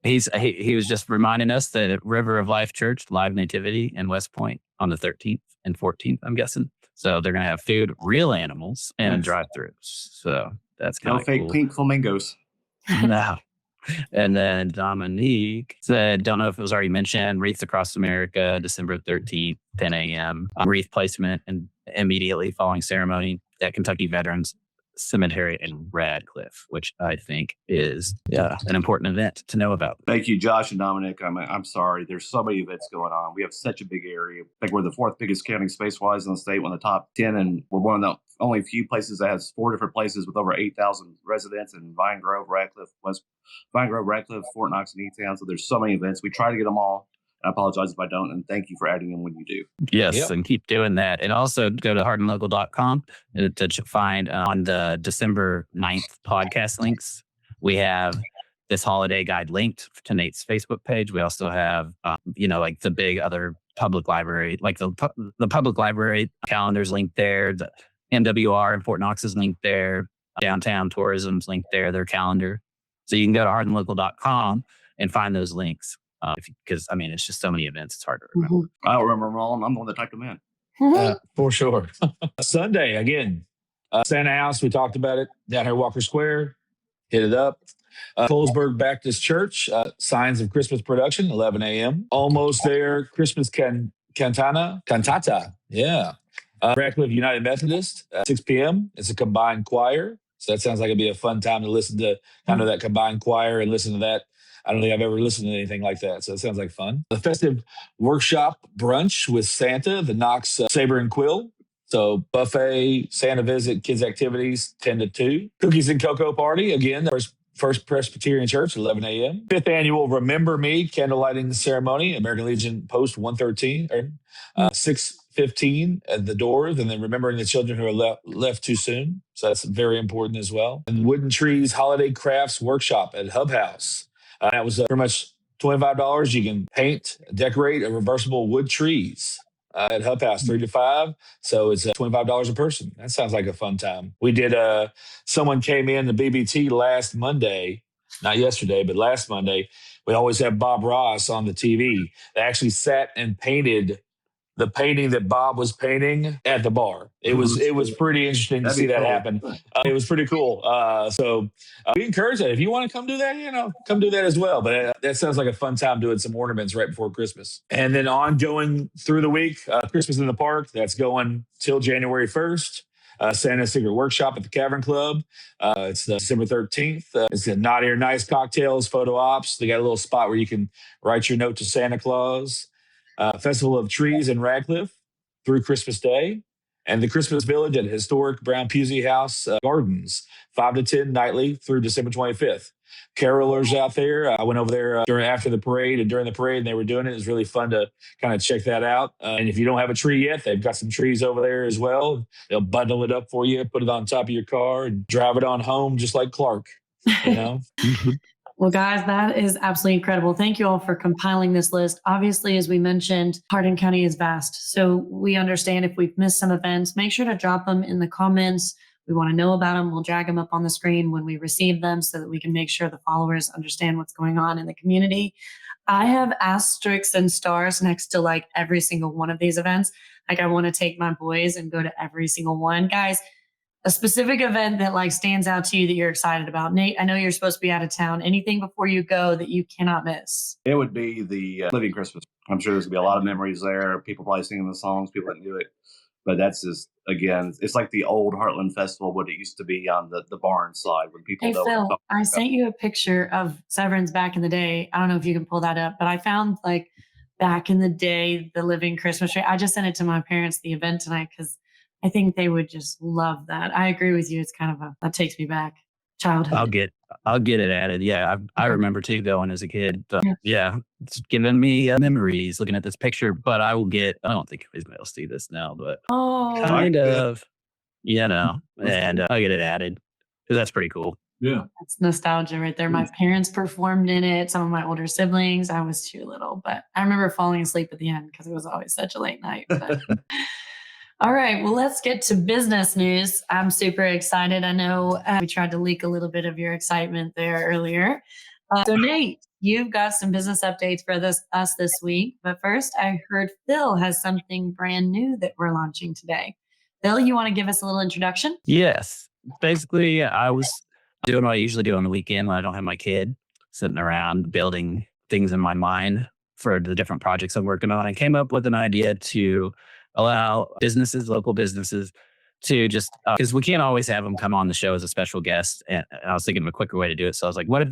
He was just reminding us that at River of Life Church, live nativity in West Point on the 13th and 14th, I'm guessing. So they're going to have food, real animals, and drive-throughs. So that's kind of fake cool. pink flamingos. No. And then Dominique said, don't know if it was already mentioned, Wreaths Across America, December 13th, 10 a.m. Wreath placement and immediately following ceremony at Kentucky Veterans Cemetery in Radcliffe, which I think is an important event to know about. Thank you, Josh and Dominic. I'm sorry. There's so many events going on. We have such a big area. I think we're the 4th biggest county space-wise in the state, one of the top 10, and we're one of the only few places that has 4 different places with over 8,000 residents in Vine Grove, Radcliffe, Fort Knox, and E-Town. So there's so many events. We try to get them all. I apologize if I don't, and thank you for adding them when you do. Yes, and keep doing that. And also go to hardinlocal.com to find on the December 9th podcast links. We have this holiday guide linked to Nate's Facebook page. We also have, like the big other public library, like the public library calendars linked there. The MWR in Fort Knox is linked there. Downtown tourism's linked there, their calendar. So you can go to hardinlocal.com and find those links. Because it's just so many events, it's hard to remember. I don't remember them all, and I'm the one that typed them in. For sure. Sunday, again, Santa House, we talked about it, down here Walker Square, hit it up. Colesburg Baptist Church, Signs of Christmas Production, 11 a.m. Almost there, Christmas Cantata, yeah. Radcliffe United Methodist, 6 p.m. It's a combined choir. So that sounds like it'd be a fun time to listen to kind of that combined choir and listen to that I don't think I've ever listened to anything like that. So it sounds like fun. The festive workshop brunch with Santa, the Knox Saber and Quill. So buffet, Santa visit, kids activities, 10 to 2. Cookies and cocoa party, again, First Presbyterian Church, 11 a.m. 5th annual Remember Me candlelighting ceremony, American Legion Post 113, 6:15 at the doors, and then remembering the children who are left too soon. So that's very important as well. And Wooden Trees Holiday Crafts Workshop at Hub House. That was pretty much $25. You can paint, decorate a reversible wood trees at Hub House, 3 to 5. So it's $25 a person. That sounds like a fun time. We did, someone came in the BBT last Monday, not yesterday, but last Monday. We always have Bob Ross on the TV. They actually sat and painted the painting that Bob was painting at the bar. It was pretty interesting to see that happen. It was pretty cool. So we encourage that. If you want to come do that, come do that as well. But that sounds like a fun time doing some ornaments right before Christmas. And then ongoing through the week, Christmas in the Park, that's going till January 1st. Santa's Secret Workshop at the Cavern Club. It's December 13th. It's the Naughty or Nice cocktails, photo ops. They got a little spot where you can write your note to Santa Claus. Festival of Trees in Radcliffe through Christmas Day, and the Christmas Village at historic Brown Pusey House Gardens, 5 to 10 nightly through December 25th. Carolers out there. I went over there after the parade and during the parade, and they were doing it. It was really fun to kind of check that out. And if you don't have a tree yet, they've got some trees over there as well. They'll bundle it up for you, put it on top of your car, and drive it on home just like Clark. Well, guys, that is absolutely incredible. Thank you all for compiling this list. Obviously, as we mentioned, Hardin County is vast. So we understand if we've missed some events, make sure to drop them in the comments. We want to know about them. We'll drag them up on the screen when we receive them so that we can make sure the followers understand what's going on in the community. I have asterisks and stars next to like every single one of these events. Like I want to take my boys and go to every single one. Guys, a specific event that like stands out to you that you're excited about. Nate, I know you're supposed to be out of town. Anything before you go that you cannot miss? It would be the Living Christmas. I'm sure there's going to be a lot of memories there. People probably singing the songs. People that do it. But that's just, again, it's like the old Heartland Festival, what it used to be on the barn side when people Hey, know. Phil, I sent you a picture of Severn's back in the day. I don't know if you can pull that up, but I found like back in the day, the Living Christmas tree. I just sent it to my parents, the event tonight, because I think they would just love that. I agree with you. It's kind of that takes me back childhood. I'll get it added. Yeah, I remember too going as a kid. Yeah, it's giving me memories looking at this picture. But I don't think anybody will see this now, but kind of, and I'll get it added because that's pretty cool. Yeah, that's nostalgia right there. My parents performed in it. Some of my older siblings. I was too little, but I remember falling asleep at the end because it was always such a late night. But. All right, well, let's get to business news. I'm super excited. I know we tried to leak a little bit of your excitement there earlier. So Nate, you've got some business updates for us this week. But first, I heard Phil has something brand new that we're launching today. Phil, you want to give us a little introduction? Yes. Basically, I was doing what I usually do on the weekend when I don't have my kid, sitting around building things in my mind for the different projects I'm working on. I came up with an idea to allow local businesses to just, because we can't always have them come on the show as a special guest. And I was thinking of a quicker way to do it. So I was like, what if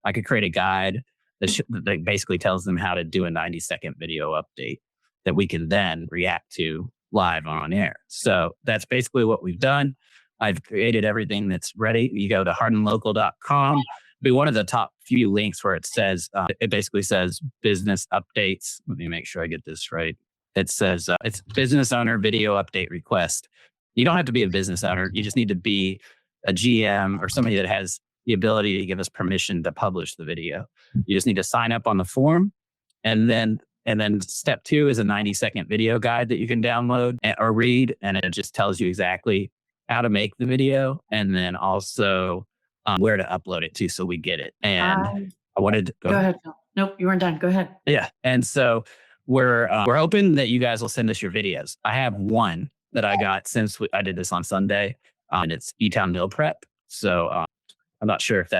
I could create a guide that basically tells them how to do a 90-second video update that we can then react to live on air. So that's basically what we've done. I've created everything that's ready. You go to hardinlocal.com. Be one of the top few links where it says, it basically says business updates. Let me make sure I get this right. It says it's business owner video update request. You don't have to be a business owner. You just need to be a GM or somebody that has the ability to give us permission to publish the video. You just need to sign up on the form. And then step 2 is a 90-second video guide that you can download or read. And it just tells you exactly how to make the video and then also where to upload it to so we get it. And I wanted to go ahead, Phil. Nope, you weren't done. Go ahead. Yeah. And so we're hoping that you guys will send us your videos. I have one that I got since I did this on Sunday, and it's E-Town Meal Prep. So I'm not sure if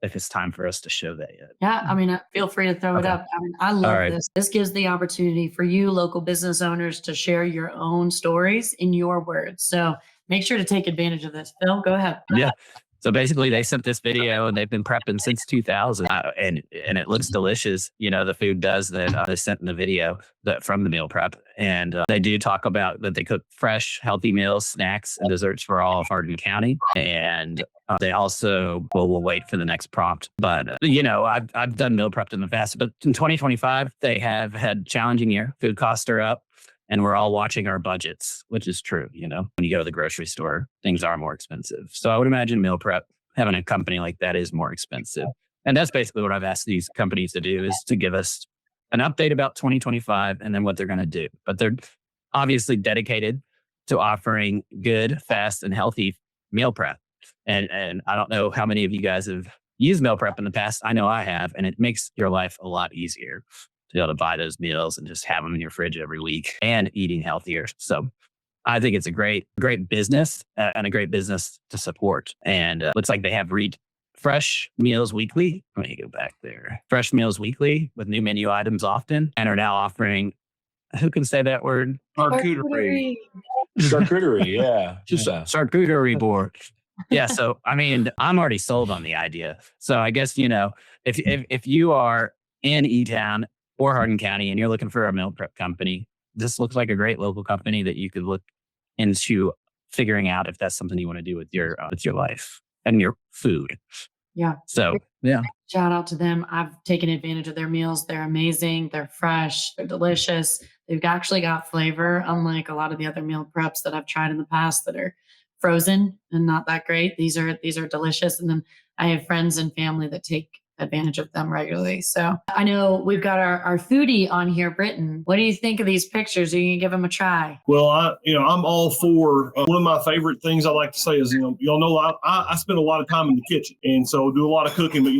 it's time for us to show that yet. Yeah, I mean, feel free to throw it up. I mean, I love this. This gives the opportunity for you local business owners to share your own stories in your words. So make sure to take advantage of this. Phil, go ahead. Yeah. So basically, they sent this video, and they've been prepping since 2000, and it looks delicious. The food does that they sent in the video from the meal prep, and they do talk about that they cook fresh, healthy meals, snacks, and desserts for all of Hardin County, and they also will wait for the next prompt. But I've done meal prep in the past, but in 2025 they have had a challenging year. Food costs are up. And we're all watching our budgets, which is true. When you go to the grocery store, things are more expensive. So I would imagine meal prep, having a company like that is more expensive. And that's basically what I've asked these companies to do, is to give us an update about 2025 and then what they're going to do. But they're obviously dedicated to offering good, fast, and healthy meal prep. And I don't know how many of you guys have used meal prep in the past. I know I have, and it makes your life a lot easier to be able to buy those meals and just have them in your fridge every week and eating healthier. So I think it's a great business and a great business to support. And looks like they have Fresh Meals Weekly. Let me go back there. Fresh Meals Weekly with new menu items often, and are now offering, who can say that word? Charcuterie. Charcuterie, yeah. Just Charcuterie board. Yeah. So, I'm already sold on the idea. So I guess, if you are in E-Town or Hardin County and you're looking for a meal prep company, this looks like a great local company that you could look into figuring out if that's something you want to do with your life and your food. Yeah. So, yeah. Shout out to them. I've taken advantage of their meals. They're amazing. They're fresh. They're delicious. They've actually got flavor, unlike a lot of the other meal preps that I've tried in the past that are frozen and not that great. These are delicious. And then I have friends and family that take advantage of them regularly. So I know we've got our foodie on here, Britton. What do you think of these pictures? Are you gonna give them a try? Well, I'm all for one of my favorite things I like to say is, y'all know I spend a lot of time in the kitchen, and so do a lot of cooking. But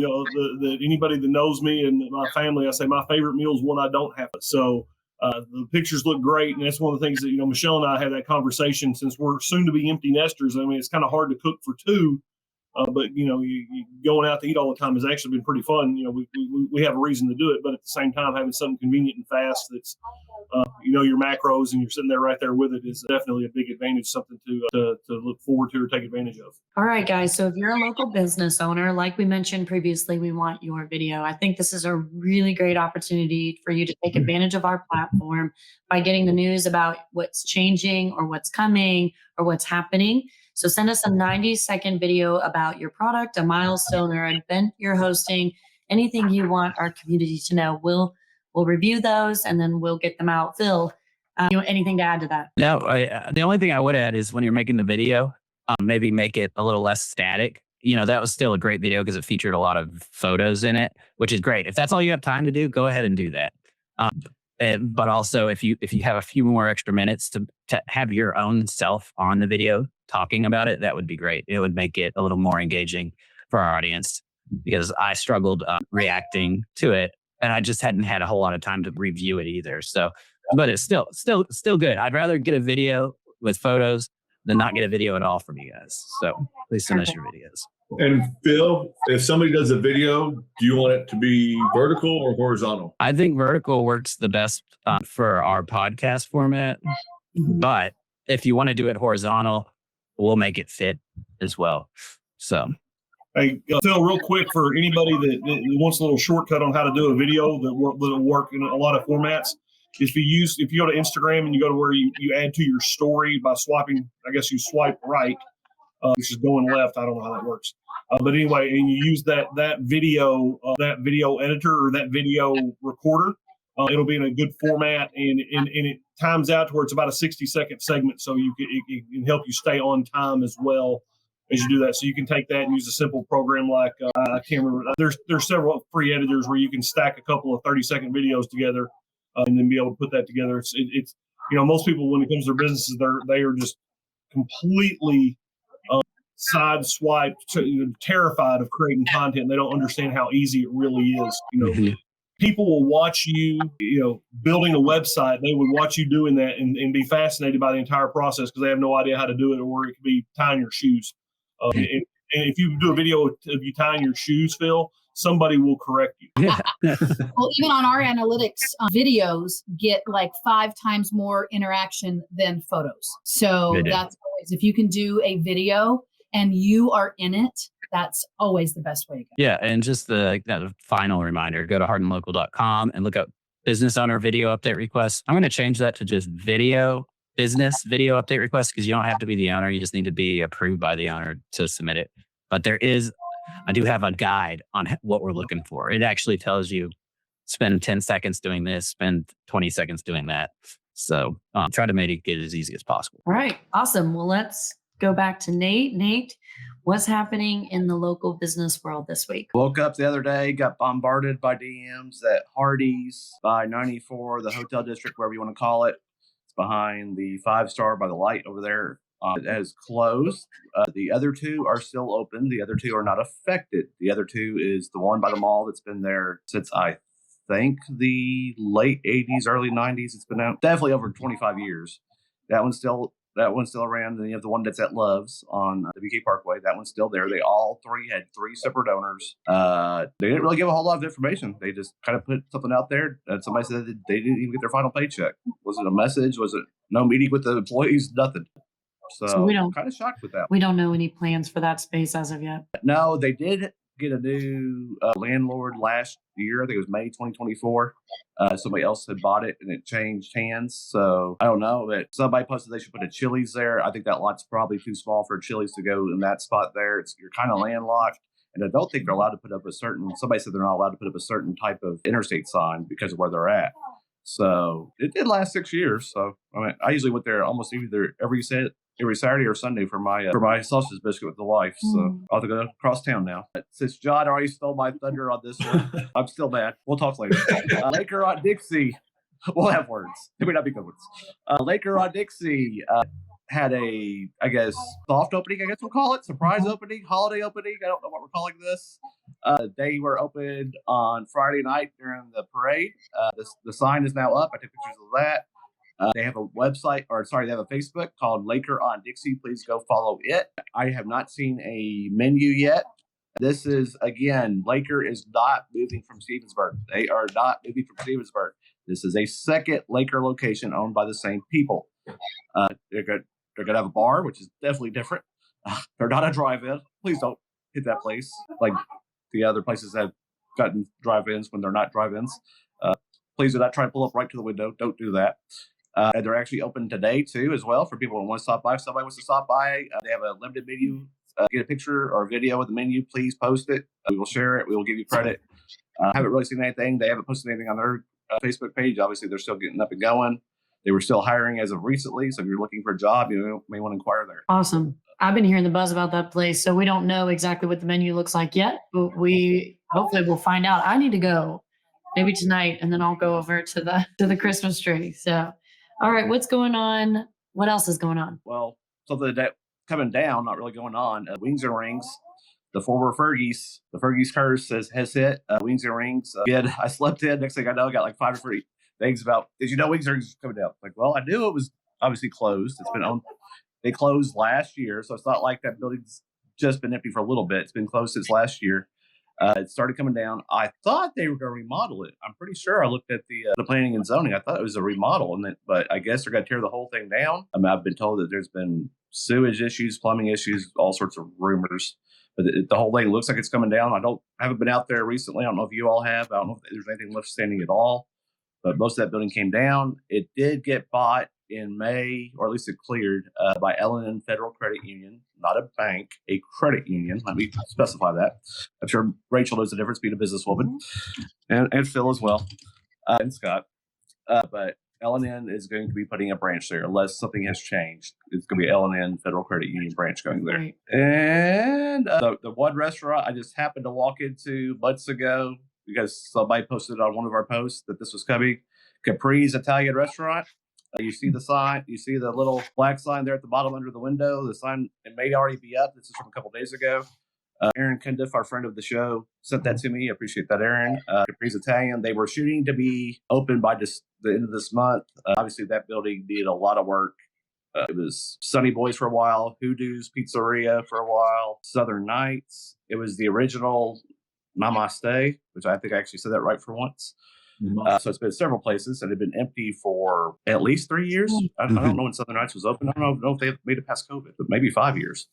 anybody that knows me and my family, I say my favorite meal is one I don't have. So the pictures look great, and that's one of the things that Michelle and I had that conversation, since we're soon to be empty nesters. It's kind of hard to cook for two. But you going out to eat all the time has actually been pretty fun. We have a reason to do it, but at the same time, having something convenient and fast that's your macros and you're sitting there right there with it is definitely a big advantage. Something to look forward to or take advantage of. All right, guys. So if you're a local business owner, like we mentioned previously, we want your video. I think this is a really great opportunity for you to take advantage of our platform by getting the news about what's changing or what's coming or what's happening. So send us a 90-second video about your product, a milestone or an event you're hosting, anything you want our community to know. We'll review those and then we'll get them out. Phil, anything to add to that? No, the only thing I would add is when you're making the video, maybe make it a little less static. That was still a great video because it featured a lot of photos in it, which is great. If that's all you have time to do, go ahead and do that. But also, if you have a few more extra minutes to have your own self on the video talking about it, that would be great. It would make it a little more engaging for our audience, because I struggled reacting to it, and I just hadn't had a whole lot of time to review it either. So, but it's still good. I'd rather get a video with photos than not get a video at all from you guys. So please send us your videos. And Phil, if somebody does a video, do you want it to be vertical or horizontal? I think vertical works the best for our podcast format. But if you want to do it horizontal, we'll make it fit as well. So, hey, Phil, real quick, for anybody that wants a little shortcut on how to do a video that'll work in a lot of formats, if you go to Instagram and you go to where you add to your story by swiping, I guess you swipe right, which is going left. I don't know how that works. But anyway, and you use that video editor or that video recorder, it'll be in a good format, and it times out to where it's about a 60-second segment, so it can help you stay on time as well as you do that. So you can take that and use a simple program like I can't remember. There's several free editors where you can stack a couple of 30-second videos together and then be able to put that together. It's most people, when it comes to their businesses, they are just completely sideswiped, terrified of creating content. They don't understand how easy it really is. People will watch you, building a website. They would watch you doing that and be fascinated by the entire process because they have no idea how to do it, or it could be tying your shoes. And if you do a video of you tying your shoes, Phil, somebody will correct you. Well, even on our analytics, videos get like 5 times more interaction than photos. So that's always, if you can do a video and you are in it, that's always the best way to go. Yeah. And just the final reminder, go to hardinlocal.com and look up business owner video update requests. I'm going to change that to just business video update requests, because you don't have to be the owner. You just need to be approved by the owner to submit it. But I do have a guide on what we're looking for. It actually tells you spend 10 seconds doing this, spend 20 seconds doing that. So try to make it as easy as possible. All right. Awesome. Well, let's go back to Nate. Nate, what's happening in the local business world this week? Woke up the other day, got bombarded by DMs at Hardees by 94, the hotel district, wherever you want to call it. It's behind the 5-star by the light over there. It has closed. The other two are still open. The other two are not affected. The other two is the one by the mall that's been there since I think the late 80s, early 90s. It's been out definitely over 25 years. That one's still around. And you have the one that's at Love's on the BK Parkway. That one's still there. They all three had 3 separate owners. They didn't really give a whole lot of information. They just kind of put something out there. And somebody said that they didn't even get their final paycheck. Was it a message? Was it no meeting with the employees? Nothing. So we don't kind of shocked with that. We don't know any plans for that space as of yet. No, they did get a new landlord last year. I think it was May 2024. Somebody else had bought it and it changed hands. So I don't know, but somebody posted they should put a Chili's there. I think that lot's probably too small for a Chili's to go in that spot there. You're kind of landlocked. And I don't think they're allowed to put up somebody said they're not allowed to put up a certain type of interstate sign because of where they're at. So it did last 6 years. So I mean, I usually went there almost either every Saturday or Sunday for my sausage biscuit with the wife. So I'll have to go across town now. Since John already stole my thunder on this one, I'm still mad. We'll talk later. Laker on Dixie. We'll have words. They may not be good ones. Laker on Dixie had a, I guess, soft opening, I guess we'll call it. Surprise opening, holiday opening. I don't know what we're calling this. They were opened on Friday night during the parade. The sign is now up. I took pictures of that. They have a website, they have a Facebook called Laker on Dixie. Please go follow it. I have not seen a menu yet. This is, again, Laker is not moving from Stevensburg. They are not moving from Stevensburg. This is a second Laker location owned by the same people. They're going to have a bar, which is definitely different. They're not a drive-in. Please don't hit that place like the other places have gotten drive-ins when they're not drive-ins. Please do not try to pull up right to the window. Don't do that. And they're actually open today, too, as well, for people who want to stop by. If somebody wants to stop by, they have a limited menu. Get a picture or a video of the menu. Please post it. We will share it. We will give you credit. Haven't really seen anything. They haven't posted anything on their Facebook page. Obviously, they're still getting up and going. They were still hiring as of recently. So if you're looking for a job, you may want to inquire there. Awesome. I've been hearing the buzz about that place. So we don't know exactly what the menu looks like yet, but hopefully we'll find out. I need to go maybe tonight, and then I'll go over to the Christmas tree. So, all right, what's going on? What else is going on? Well, something that coming down, not really going on. Wings and Rings, the former Fergie's, the Fergie's curse has hit. Wings and Rings. Again, I slept in. Next thing I know, I got like 5 or 3 things about, did you know Wings and Rings is coming down? Like, well, I knew it was obviously closed. It's been owned. They closed last year, so it's not like that building's just been empty for a little bit. It's been closed since last year. It started coming down. I thought they were going to remodel it. I'm pretty sure I looked at the planning and zoning. I thought it was a remodel, but I guess they're going to tear the whole thing down. I mean, I've been told that there's been sewage issues, plumbing issues, all sorts of rumors. But the whole thing looks like it's coming down. I haven't been out there recently. I don't know if you all have. I don't know if there's anything left standing at all. But most of that building came down. It did get bought in May, or at least it cleared, by L&N Federal Credit Union, not a bank, a credit union. Let me specify that. I'm sure Rachel knows the difference being a businesswoman, and Phil as well, and Scott. But L&N is going to be putting a branch there unless something has changed. It's going to be L&N Federal Credit Union branch going there. Right. And the one restaurant I just happened to walk into months ago because somebody posted on one of our posts that this was coming. Capri's Italian restaurant. You see the sign, you see the little black sign there at the bottom under the window. The sign, it may already be up. This is from a couple days ago. Aaron Cundiff, our friend of the show, sent that to me. I appreciate that, Aaron. Capri's Italian. They were shooting to be open by the end of this month. Obviously, that building needed a lot of work. It was Sunny Boys for a while, Hoodoo's Pizzeria for a while, Southern Nights. It was the original Namaste, which I think I actually said that right for once. So it's been several places that have been empty for at least 3 years. I don't know when Southern Nights was open. I don't know if they made it past COVID, but maybe 5 years.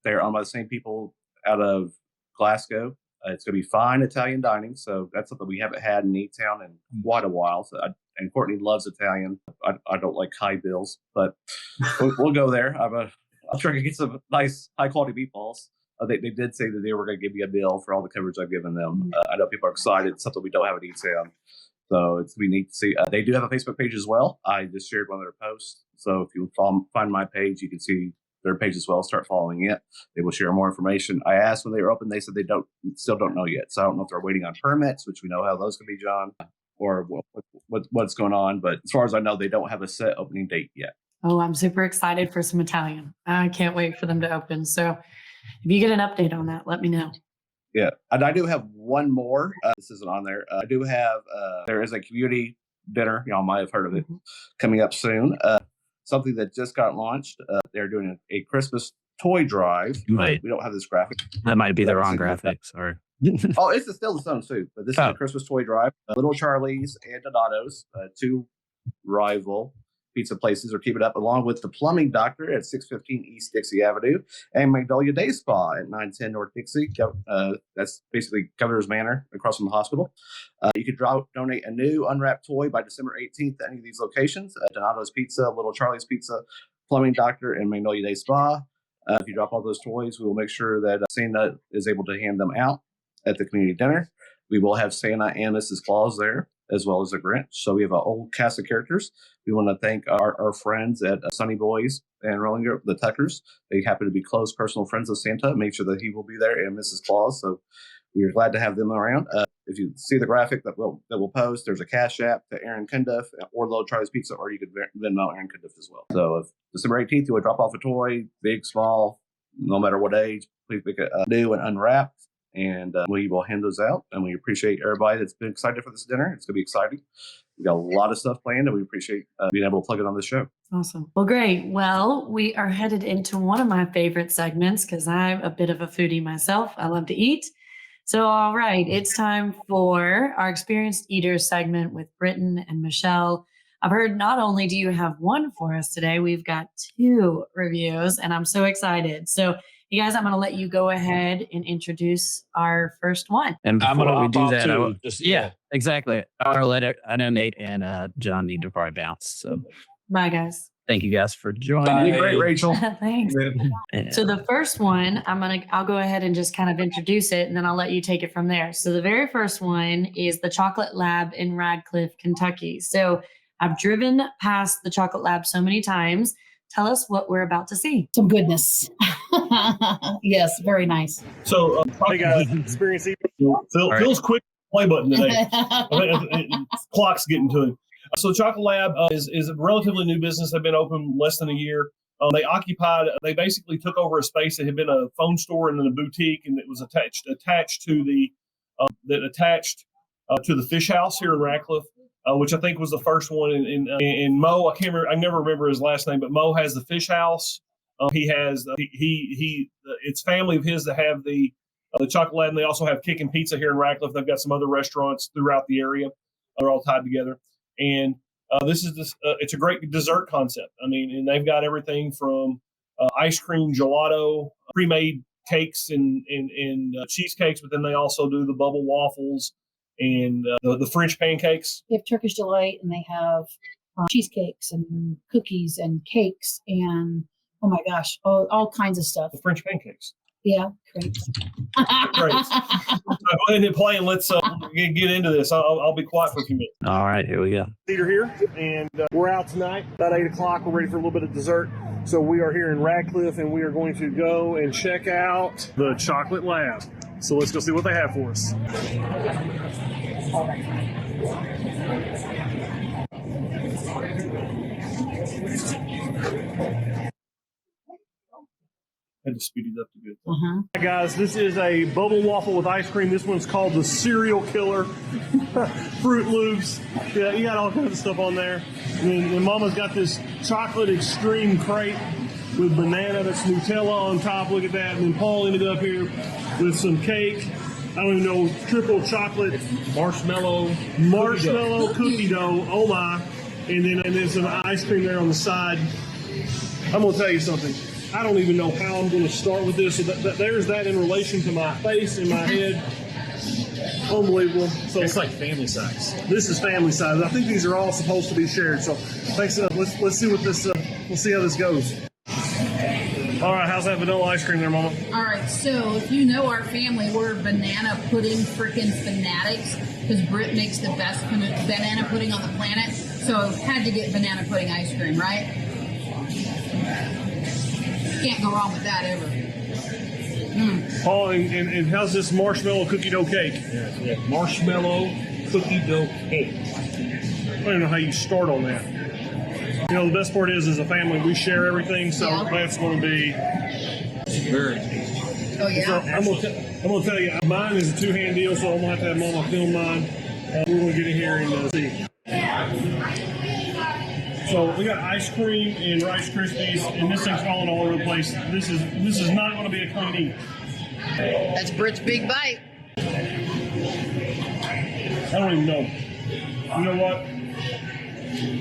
They're owned by the same people out of Glasgow. It's going to be fine Italian dining. So that's something we haven't had in E-Town in quite a while. And Courtney loves Italian. I don't like high bills, but we'll go there. I'll try to get some nice, high quality meatballs. They did say that they were going to give me a bill for all the coverage I've given them. I know people are excited. It's something we don't have at E-Town. So it's going to be neat to see. They do have a Facebook page as well. I just shared one of their posts. So if you find my page, you can see their page as well. Start following it. They will share more information. I asked when they were open. They said they still don't know yet. So I don't know if they're waiting on permits, which we know how those can be, John, or what's going on. But as far as I know, they don't have a set opening date yet. Oh, I'm super excited for some Italian. I can't wait for them to open. So if you get an update on that, let me know. Yeah. And I do have one more. This isn't on there. I do have, there is a community dinner. Y'all might have heard of it coming up soon. Something that just got launched. They're doing a Christmas toy drive. Right. We don't have this graphic. That might be the wrong graphics. Or Oh, it's still the same suit, but this is a Christmas toy drive. Little Charlie's and Donato's, two rival pizza places are keeping up, along with the Plumbing Doctor at 615 East Dixie Avenue and Magnolia Day Spa at 910 North Dixie. That's basically Governor's Manor across from the hospital. You could donate a new unwrapped toy by December 18th to any of these locations: Donato's Pizza, Little Charlie's Pizza, Plumbing Doctor, and Magnolia Day Spa. If you drop all those toys, we will make sure that Santa is able to hand them out at the community dinner. We will have Santa and Mrs. Claus there, as well as the Grinch. So we have an old cast of characters. We want to thank our friends at Sunny Boys and Rollinger, the Tuckers. They happen to be close personal friends of Santa. Make sure that he will be there, and Mrs. Claus. So we are glad to have them around. If you see the graphic that we'll post, there's a Cash App to Aaron Cundiff or Little Charlie's Pizza, or you could Venmo Aaron Cundiff as well. So if December 18th, you would drop off a toy, big, small, no matter what age, please make it new and unwrapped. And we will hand those out. And we appreciate everybody that's been excited for this dinner. It's going to be exciting. We got a lot of stuff planned, and we appreciate being able to plug it on the show. Awesome. Well, great. Well, we are headed into one of my favorite segments because I'm a bit of a foodie myself. I love to eat. So, all right, it's time for our Experienced Eaters segment with Britton and Michelle. I've heard not only do you have one for us today, we've got two reviews, and I'm so excited. So, you guys, I'm going to let you go ahead and introduce our first one. And before we do that, yeah, exactly. I know Nate and John need to probably bounce. So Bye, guys. thank you guys for joining. Bye. Great, Rachel. Thanks. So the first one, I'll go ahead and just kind of introduce it, and then I'll let you take it from there. So the very first one is the Chocolate Lab in Radcliffe, Kentucky. So I've driven past the Chocolate Lab so many times. Tell us what we're about to see. Some goodness. Yes, very nice. So, Hey guys, experience Phil's quick play button today. Clock's getting to him. So, Chocolate Lab is a relatively new business. They've been open less than a year. They basically took over a space that had been a phone store and then a boutique, and it was attached to the fish house here in Radcliffe. Which I think was the first one in Mo. I never remember his last name, but Mo has the fish house. He has it's family of his that have the Chocolate Lab, and they also have Kickin' Pizza here in Radcliffe. They've got some other restaurants throughout the area. They're all tied together, and it's a great dessert concept. I mean, and they've got everything from ice cream, gelato, pre-made cakes, and cheesecakes, but then they also do the bubble waffles and the French pancakes. They have Turkish delight, and they have cheesecakes and cookies and cakes and, oh my gosh, all kinds of stuff. The French pancakes. Yeah, great. Great. Go ahead and play, and let's get into this. I'll be quiet for a few minutes. All right, here we go. theater here, and we're out tonight about 8 o'clock. We're ready for a little bit of dessert. So we are here in Radcliffe, and we are going to go and check out the Chocolate Lab. So let's go see what they have for us. Had to speed it up to good. Hi guys, this is a bubble waffle with ice cream. This one's called the Cereal Killer. Fruit Loops. Yeah, you got all kinds of stuff on there. And Mama's got this chocolate extreme crepe with banana that's Nutella on top. Look at that. And then Paul ended up here with some cake. I don't even know, triple chocolate marshmallow cookie dough. Oh my. And then some ice cream there on the side. I'm going to tell you something. I don't even know how I'm going to start with this. So there's that in relation to my face and my head. Unbelievable. So It's like family size. this is family size. I think these are all supposed to be shared. So thanks. Let's see what this. We'll see how this goes. All right, how's that vanilla ice cream there, Mama? All right, so if you know our family, we're banana pudding freaking fanatics because Britt makes the best banana pudding on the planet. So had to get banana pudding ice cream, right? Can't go wrong with that ever. Paul, and how's this marshmallow cookie dough cake? Yeah. Marshmallow cookie dough cake. I don't even know how you start on that. You know, the best part is, as a family, we share everything, so Yeah. that's going to be. Very tasty. Oh yeah. So I'm gonna tell you, mine is a two-hand deal, so I'm gonna have to have Mama film mine. We're gonna get in here and see. So we got ice cream and Rice Krispies, and this thing's falling all over the place. This is not going to be a clean eat. That's Britt's big bite. I don't even know. You know what?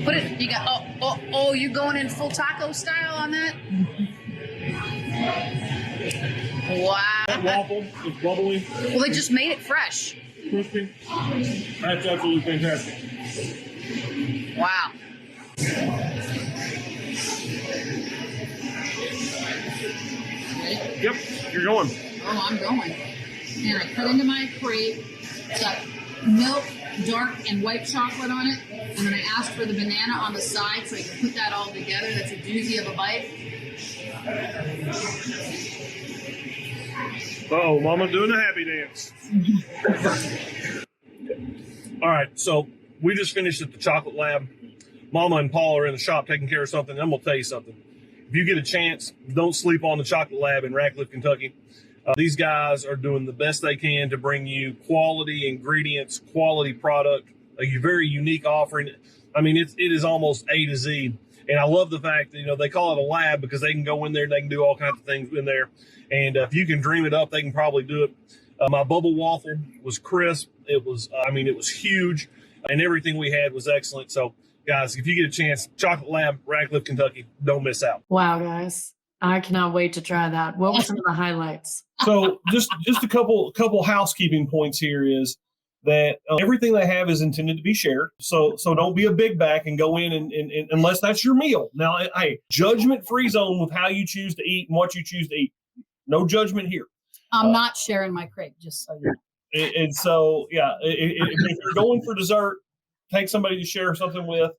Put it. You got. Oh! You going in full taco style on that? Wow. That waffle is bubbly, Well, they just made it fresh. crispy. That's absolutely fantastic. Wow. Yep, you're going. Oh, I'm going. And I cut into my crepe. It's got milk, dark, and white chocolate on it. And then I asked for the banana on the side so I can put that all together. That's a doozy of a bite. Uh-oh, Mama doing the happy dance. All right, so we just finished at the chocolate lab. Mama and Paul are in the shop taking care of something. I'm going to tell you something. If you get a chance, don't sleep on the chocolate lab in Radcliffe, Kentucky. These guys are doing the best they can to bring you quality ingredients, quality product, a very unique offering. I mean, it is almost A to Z. And I love the fact that, you know, they call it a lab because they can go in there and they can do all kinds of things in there. And if you can dream it up, they can probably do it. My bubble waffle was crisp. It was huge. And everything we had was excellent. So, guys, if you get a chance, Chocolate Lab, Radcliffe, Kentucky, don't miss out. Wow, guys. I cannot wait to try that. What were some of the highlights? So just a couple housekeeping points here is that everything they have is intended to be shared. So don't be a big back and go in and unless that's your meal. Now, hey, judgment-free zone with how you choose to eat and what you choose to eat. No judgment here. I'm not sharing my crepe, just so you know. And so, yeah, if you're going for dessert, take somebody to share something with.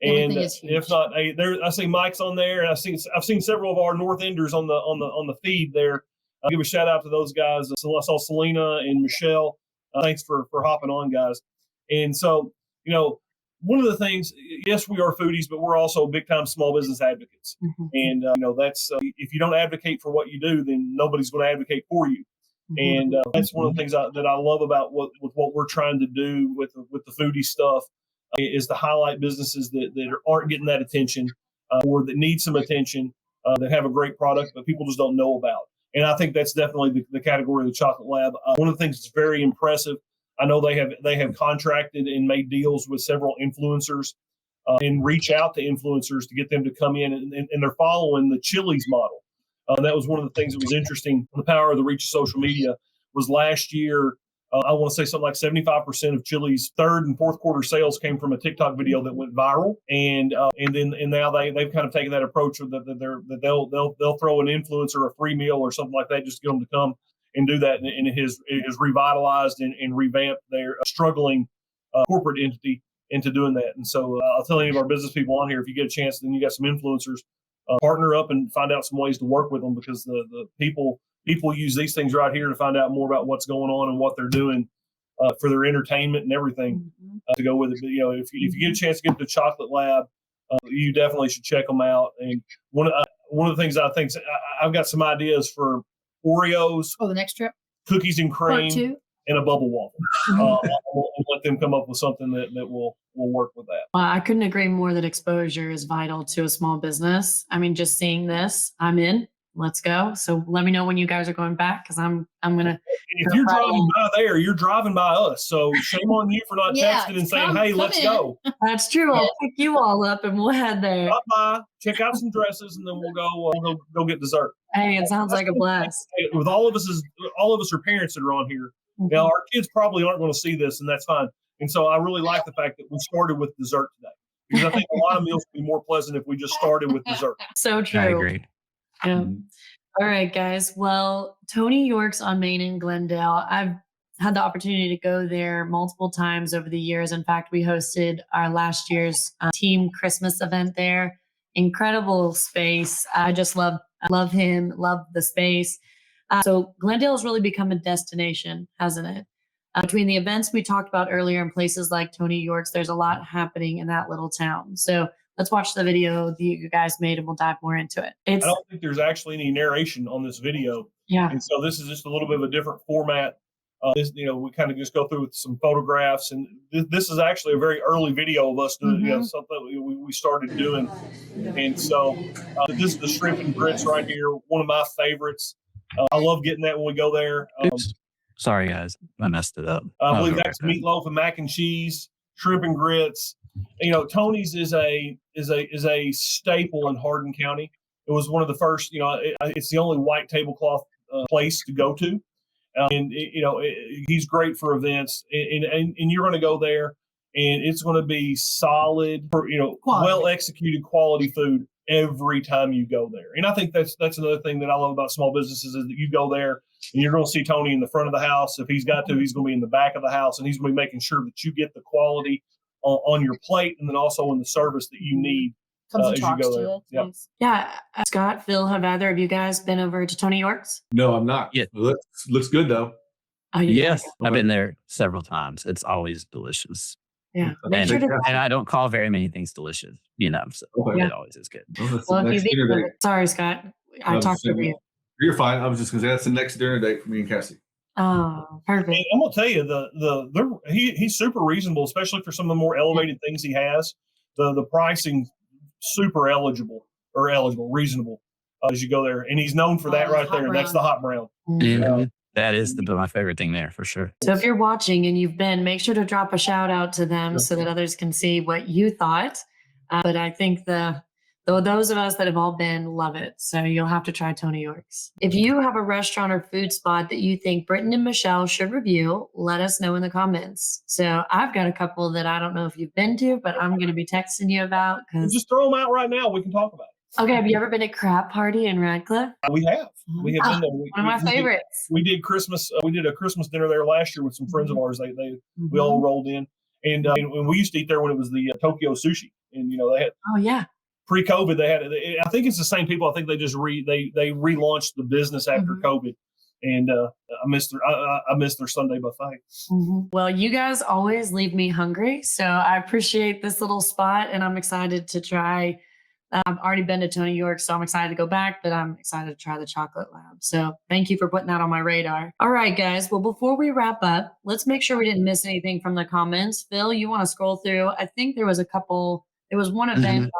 And Everything is huge. if not, hey, I see Mike's on there, and I've seen several of our North Enders on the feed there. I'll give a shout out to those guys. So I saw Selena and Michelle. Thanks for hopping on, guys. And so, you know, one of the things, yes, we are foodies, but we're also big time small business advocates. Mm-hmm. And you know, that's if you don't advocate for what you do, then nobody's going to advocate for you. Mm-hmm. And that's one of the things that I love about what we're trying to do with the foodie stuff is to highlight businesses that aren't getting that attention or that need some attention, that have a great product, but people just don't know about. And I think that's definitely the category of the Chocolate Lab. One of the things that's very impressive, I know they have contracted and made deals with several influencers and reach out to influencers to get them to come in, and they're following the Chili's model. That was one of the things that was interesting. The power of the reach of social media was last year. I want to say something like 75% of Chili's third and fourth quarter sales came from a TikTok video that went viral, and now they've kind of taken that approach that they'll throw an influencer a free meal or something like that just to get them to come and do that, and it has revitalized and revamped their struggling corporate entity into doing that. And so I'll tell any of our business people on here, if you get a chance, then you got some influencers, partner up and find out some ways to work with them, because the people use these things right here to find out more about what's going on and what they're doing for their entertainment and everything to go with it. But, you know, if you get a chance to get to the Chocolate Lab, you definitely should check them out. And one of the things I think I've got some ideas for Oreos, Oh, the next trip? cookies and Part cream, two? and a bubble waffle. I'll let them come up with something that will work with that. Well, I couldn't agree more that exposure is vital to a small business. I mean, just seeing this, I'm in. let's go. So let me know when you guys are going back, because I'm gonna. If you're driving by there, you're driving by us. So shame on you for not Yeah, texting and saying, come "Hey, let's in." go." That's true. I'll pick you all up and we'll head there. Stop by, check out some dresses, and then we'll go get dessert. Hey, it sounds like a blast. With all of us are parents that are on here. Mhm. Now, our kids probably aren't going to see this, and that's fine. And so I really like the fact that we started with dessert today, because I think a lot of meals would be more pleasant if we just started with dessert. So true. I agree. Yeah. All right, guys. Well, Tony York's on Main in Glendale. I've had the opportunity to go there multiple times over the years. In fact, we hosted our last year's team Christmas event there. Incredible space. I just love him, love the space. So Glendale has really become a destination, hasn't it? Between the events we talked about earlier and places like Tony York's, there's a lot happening in that little town. So let's watch the video that you guys made and we'll dive more into it. I don't think there's actually any narration on this video. Yeah. And so this is just a little bit of a different format. We kind of just go through with some photographs, and this is actually a very early video of us doing something we started doing. And so this is the shrimp and grits right here, one of my favorites. I love getting that when we go there. Oops. Sorry, guys. I messed it up. I believe that's meatloaf and mac and cheese, shrimp and grits. Tony's is a staple in Hardin County. It was one of the first. It's the only white tablecloth place to go to, he's great for events. And you're going to go there, and it's going to be solid, well executed quality food every time you go there. And I think that's another thing that I love about small businesses, is that you go there and you're going to see Tony in the front of the house. If he's got to, he's going to be in the back of the house, and he's going to be making sure that you get the quality on your plate, and then also in the service that you need as you go there. Yep. Yeah. Scott, Phil, have either of you guys been over to Tony York's? No, I'm not. Yeah. Looks good though. Oh, Yes, I've been there several times. It's always delicious. Yeah. And I don't call very many things delicious, so it always is good. Well, if you sorry, Scott, I talked over you. You're fine. I was just going to say that's the next dinner date for me and Cassie. Oh, perfect. And I'm going to tell you, he's super reasonable, especially for some of the more elevated things he has. The pricing super reasonable as you go there, and he's known for that right there. And that's the hot brown. Yeah. That is my favorite thing there for sure. So if you're watching and you've been, make sure to drop a shout out to them so that others can see what you thought. But I think those of us that have all been love it. So you'll have to try Tony York's. If you have a restaurant or food spot that you think Britton and Michelle should review, let us know in the comments. So I've got a couple that I don't know if you've been to, but I'm going to be texting you about. Just throw them out right now. We can talk about it. Okay, have you ever been to Crab Party in Radcliffe? We have. We have been there. One of my favorites. We did Christmas. We did a Christmas dinner there last year with some friends of ours. We all rolled in, and we used to eat there when it was the Tokyo Sushi, and they had. Oh yeah. Pre-COVID, they had. I think it's the same people. I think they just they relaunched the business after COVID, and I missed their Sunday buffet. Well, you guys always leave me hungry, so I appreciate this little spot, and I'm excited to try. I've already been to Tony York, so I'm excited to go back, but I'm excited to try the chocolate lab. So thank you for putting that on my radar. All right, guys. Well, before we wrap up, let's make sure we didn't miss anything from the comments. Phil, you want to scroll through? I think there was one event.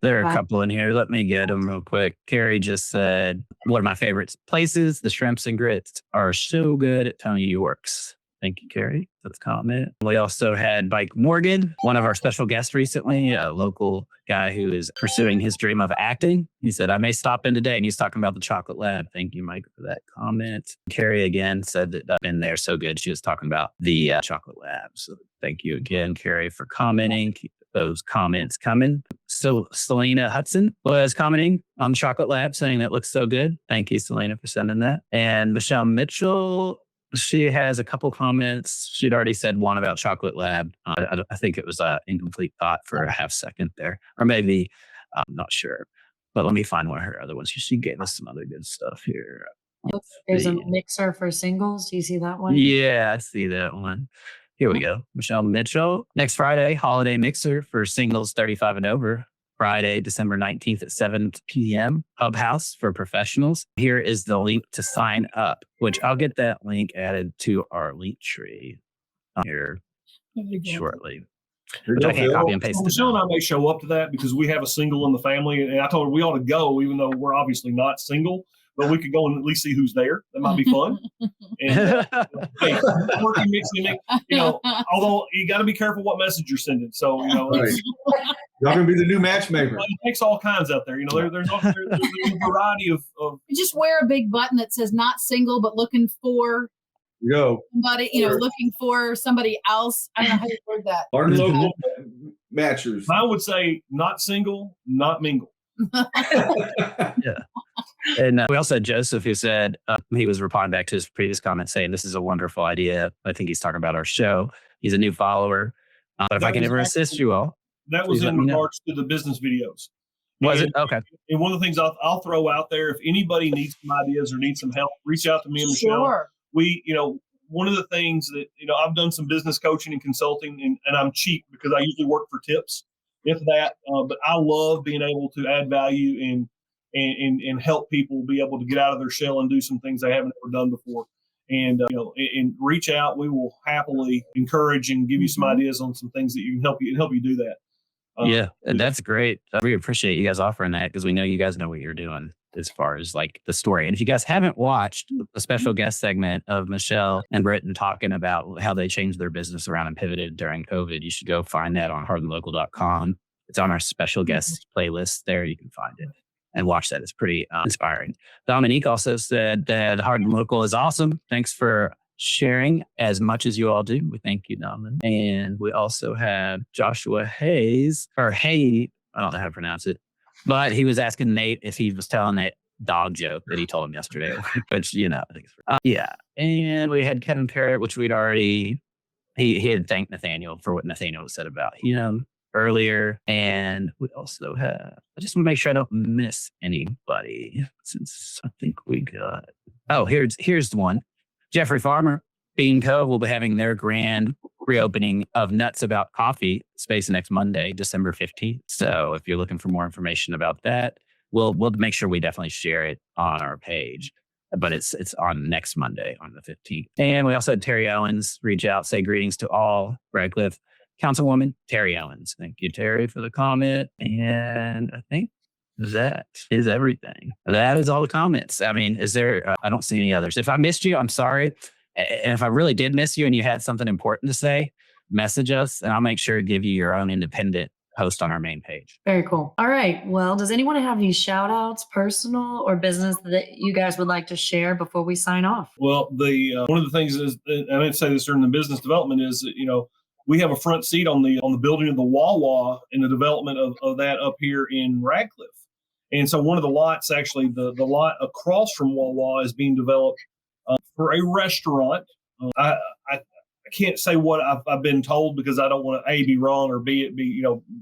There are a couple in here. Let me get them real quick. Carrie just said, one of my favorite places, the shrimps and grits are so good at Tony York's. Thank you, Carrie. That's a comment. We also had Mike Morgan, one of our special guests recently, a local guy who is pursuing his dream of acting. He said, I may stop in today. And he's talking about the chocolate lab. Thank you, Mike, for that comment. Carrie again said that I've been there so good. She was talking about the chocolate lab. So thank you again, Carrie, for commenting. Keep those comments coming. So Selena Hudson was commenting on the chocolate lab, saying that looks so good. Thank you, Selena, for sending that. And Michelle Mitchell, she has a couple comments. She'd already said one about Chocolate Lab. I think it was an incomplete thought for a half second there. Or maybe, I'm not sure. But let me find one of her other ones. She gave us some other good stuff here. There's a mixer for singles. Do you see that one? Yeah, I see that one. Here we go. Michelle Mitchell. Next Friday, holiday mixer for singles 35 and over. Friday, December 19th at 7 p.m. Hub House for professionals. Here is the link to sign up, which I'll get that link added to our link tree here shortly. Which I can't copy and paste it. Michelle and I may show up to that because we have a single in the family, and I told her we ought to go, even though we're obviously not single. But we could go and at least see who's there. That might be fun. And hey, working mixing, although you got to be careful what message you're sending. So Right. Y'all gonna be the new matchmaker. it takes all kinds out there. There's a variety of. You just wear a big button that says "not single but looking for Go. somebody." Looking for somebody else. I don't know how you word that. Hardin Local matchers. I would say not single, not mingle. Yeah. And we also had Joseph, who said he was replying back to his previous comment saying, this is a wonderful idea. I think he's talking about our show. He's a new follower. But if I can ever assist you all. That was in regards to the business videos. Was it? Okay. And one of the things I'll throw out there, if anybody needs some ideas or needs some help, reach out to me and Michelle. Sure. One of the things that, I've done some business coaching and consulting, and I'm cheap because I usually work for tips, if that. But I love being able to add value and help people be able to get out of their shell and do some things they haven't ever done before. And and reach out. We will happily encourage and give you some ideas on some things that you can help you do that. Yeah, and that's great. We appreciate you guys offering that because we know you guys know what you're doing as far as like the story. And if you guys haven't watched the special guest segment of Michelle and Britton talking about how they changed their business around and pivoted during COVID, you should go find that on hardinlocal.com. It's on our special guests playlist. There you can find it and watch that. It's pretty inspiring. Dominique also said that Hardin Local is awesome. Thanks for sharing as much as you all do. We thank you, Dominic. And we also have Joshua Hayes, or Hay, I don't know how to pronounce it, but he was asking Nate if he was telling that dog joke that he told him yesterday, which, I think it's yeah. And we had Kevin Parrott, which we'd already, he had thanked Nathaniel for what Nathaniel said about him earlier. And we also have, I just want to make sure I don't miss anybody since I think we got, here's the one. Jeffrey Farmer, Bean Co. will be having their grand reopening of Nuts About Coffee space next Monday, December 15th. So if you're looking for more information about that, we'll make sure we definitely share it on our page. But it's on next Monday on the 15th. And we also had Terry Owens reach out, say greetings to all Radcliffe Councilwoman Terry Owens. Thank you, Terry, for the comment. And I think that is everything. That is all the comments. I mean, is there, I don't see any others. If I missed you, I'm sorry. And if I really did miss you and you had something important to say, message us and I'll make sure to give you your own independent post on our main page. Very cool. All right. Well, does anyone have any shout outs, personal or business, that you guys would like to share before we sign off? Well, one of the things is, I didn't say this during the business development, is that, we have a front seat on the building of the Wawa and the development of that up here in Radcliffe. And so one of the lots, actually, the lot across from Wawa is being developed for a restaurant. I can't say what I've been told because I don't want to be wrong or be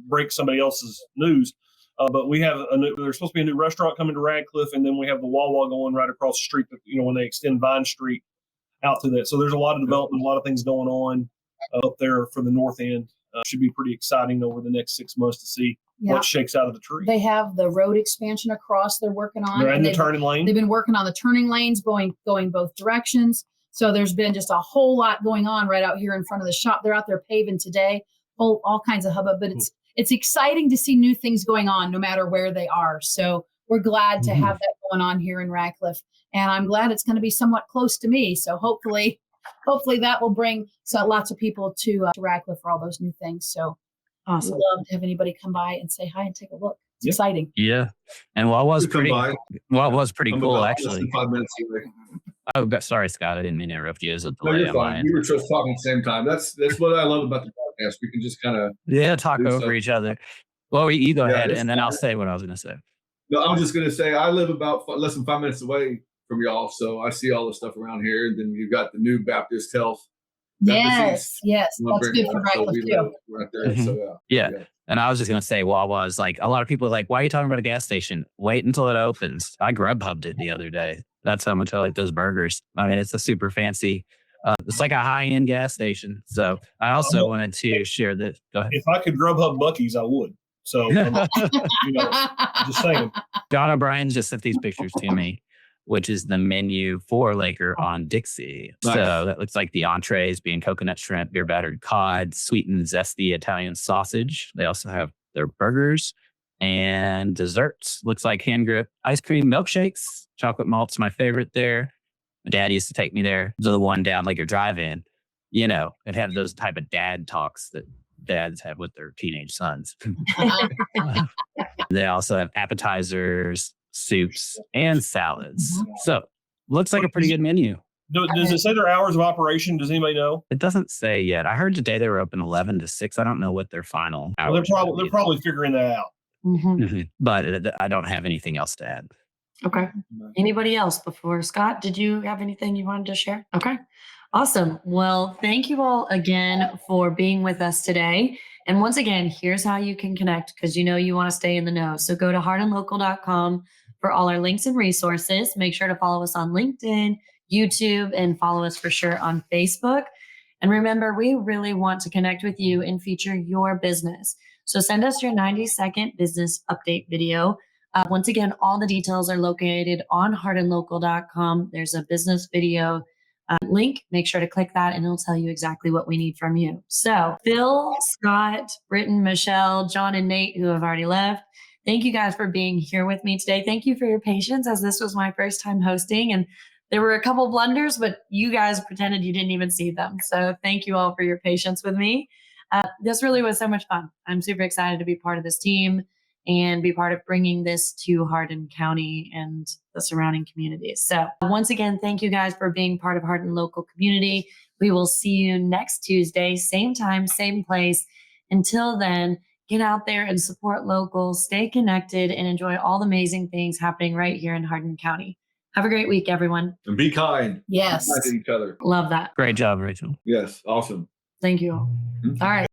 break somebody else's news. But we have there's supposed to be a new restaurant coming to Radcliffe, and then we have the Wawa going right across the street. When they extend Vine Street out to that, so there's a lot of development, a lot of things going on up there for the north end. Should be pretty exciting over the next 6 months to see what shakes out of the tree. They have the road expansion across they're working on. They're in the turning lane. They've been working on the turning lanes going both directions. So there's been just a whole lot going on right out here in front of the shop. They're out there paving today, all kinds of hubbub, but it's exciting to see new things going on no matter where they are. So we're glad to have that going on here in Radcliffe. And I'm glad it's going to be somewhat close to me. So hopefully that will bring lots of people to Radcliffe for all those new things. So awesome. We'd love to have anybody come by and say hi and take a look. It's exciting. Yeah. And Wawa's pretty cool, actually. 5 minutes away. Oh, sorry, Scott. I didn't mean to interrupt you. As a No, delay you're fine. We were just talking at the same time. That's what I love about the podcast. We can just kind of talk over each other. Well, you go ahead, and then I'll say what I was going to say. No, I was just going to say I live about less than 5 minutes away from y'all, so I see all the stuff around here. And then you've got the new Baptist Health. Yes, that's good for Radcliffe too. Right there, so yeah. And I was just going to say, Wawa is like, a lot of people are like, why are you talking about a gas station? Wait until it opens. I Grubhubbed it the other day. That's how much I like those burgers. I mean, it's a super fancy, it's like a high-end gas station. So I also wanted to share this. Go ahead. If I could Grubhub Buc-ee's, I would. So, just saying. John O'Brien's just sent these pictures to me. which is the menu for Laker on Dixie. Nice. So that looks like the entrees being coconut shrimp, beer battered cod, sweet and zesty Italian sausage. They also have their burgers and desserts. Looks like hand grip ice cream milkshakes. Chocolate malt's my favorite there. My dad used to take me there. The one down Laker Drive-In. You know, it had those type of dad talks that dads have with their teenage sons. They also have appetizers, soups, and salads. So looks like a pretty good menu. Does it say their hours of operation? Does anybody know? It doesn't say yet. I heard today they were open 11 to 6. I don't know what their final Well, hours are they're probably figuring that out. But I don't have anything else to add. Okay. Anybody else before Scott? Did you have anything you wanted to share? Okay. Awesome. Well, thank you all again for being with us today. And once again, here's how you can connect because you want to stay in the know. So go to hardinlocal.com for all our links and resources. Make sure to follow us on LinkedIn, YouTube, and follow us for sure on Facebook. And remember, we really want to connect with you and feature your business. So send us your 90-second business update video. Once again, all the details are located on hardinlocal.com. There's a business video link. Make sure to click that and it'll tell you exactly what we need from you. So Phil, Scott, Britton, Michelle, John, and Nate, who have already left, thank you guys for being here with me today. Thank you for your patience as this was my first time hosting and there were a couple blunders, but you guys pretended you didn't even see them. So thank you all for your patience with me. This really was so much fun. I'm super excited to be part of this team and be part of bringing this to Hardin County and the surrounding communities. So once again, thank you guys for being part of Hardin Local Community. We will see you next Tuesday, same time, same place. Until then, get out there and support local, stay connected, and enjoy all the amazing things happening right here in Hardin County. Have a great week, everyone. And be kind. Yes. Be kind to each other. Love that. Great job, Rachel. Yes. Awesome. Thank you all. All right.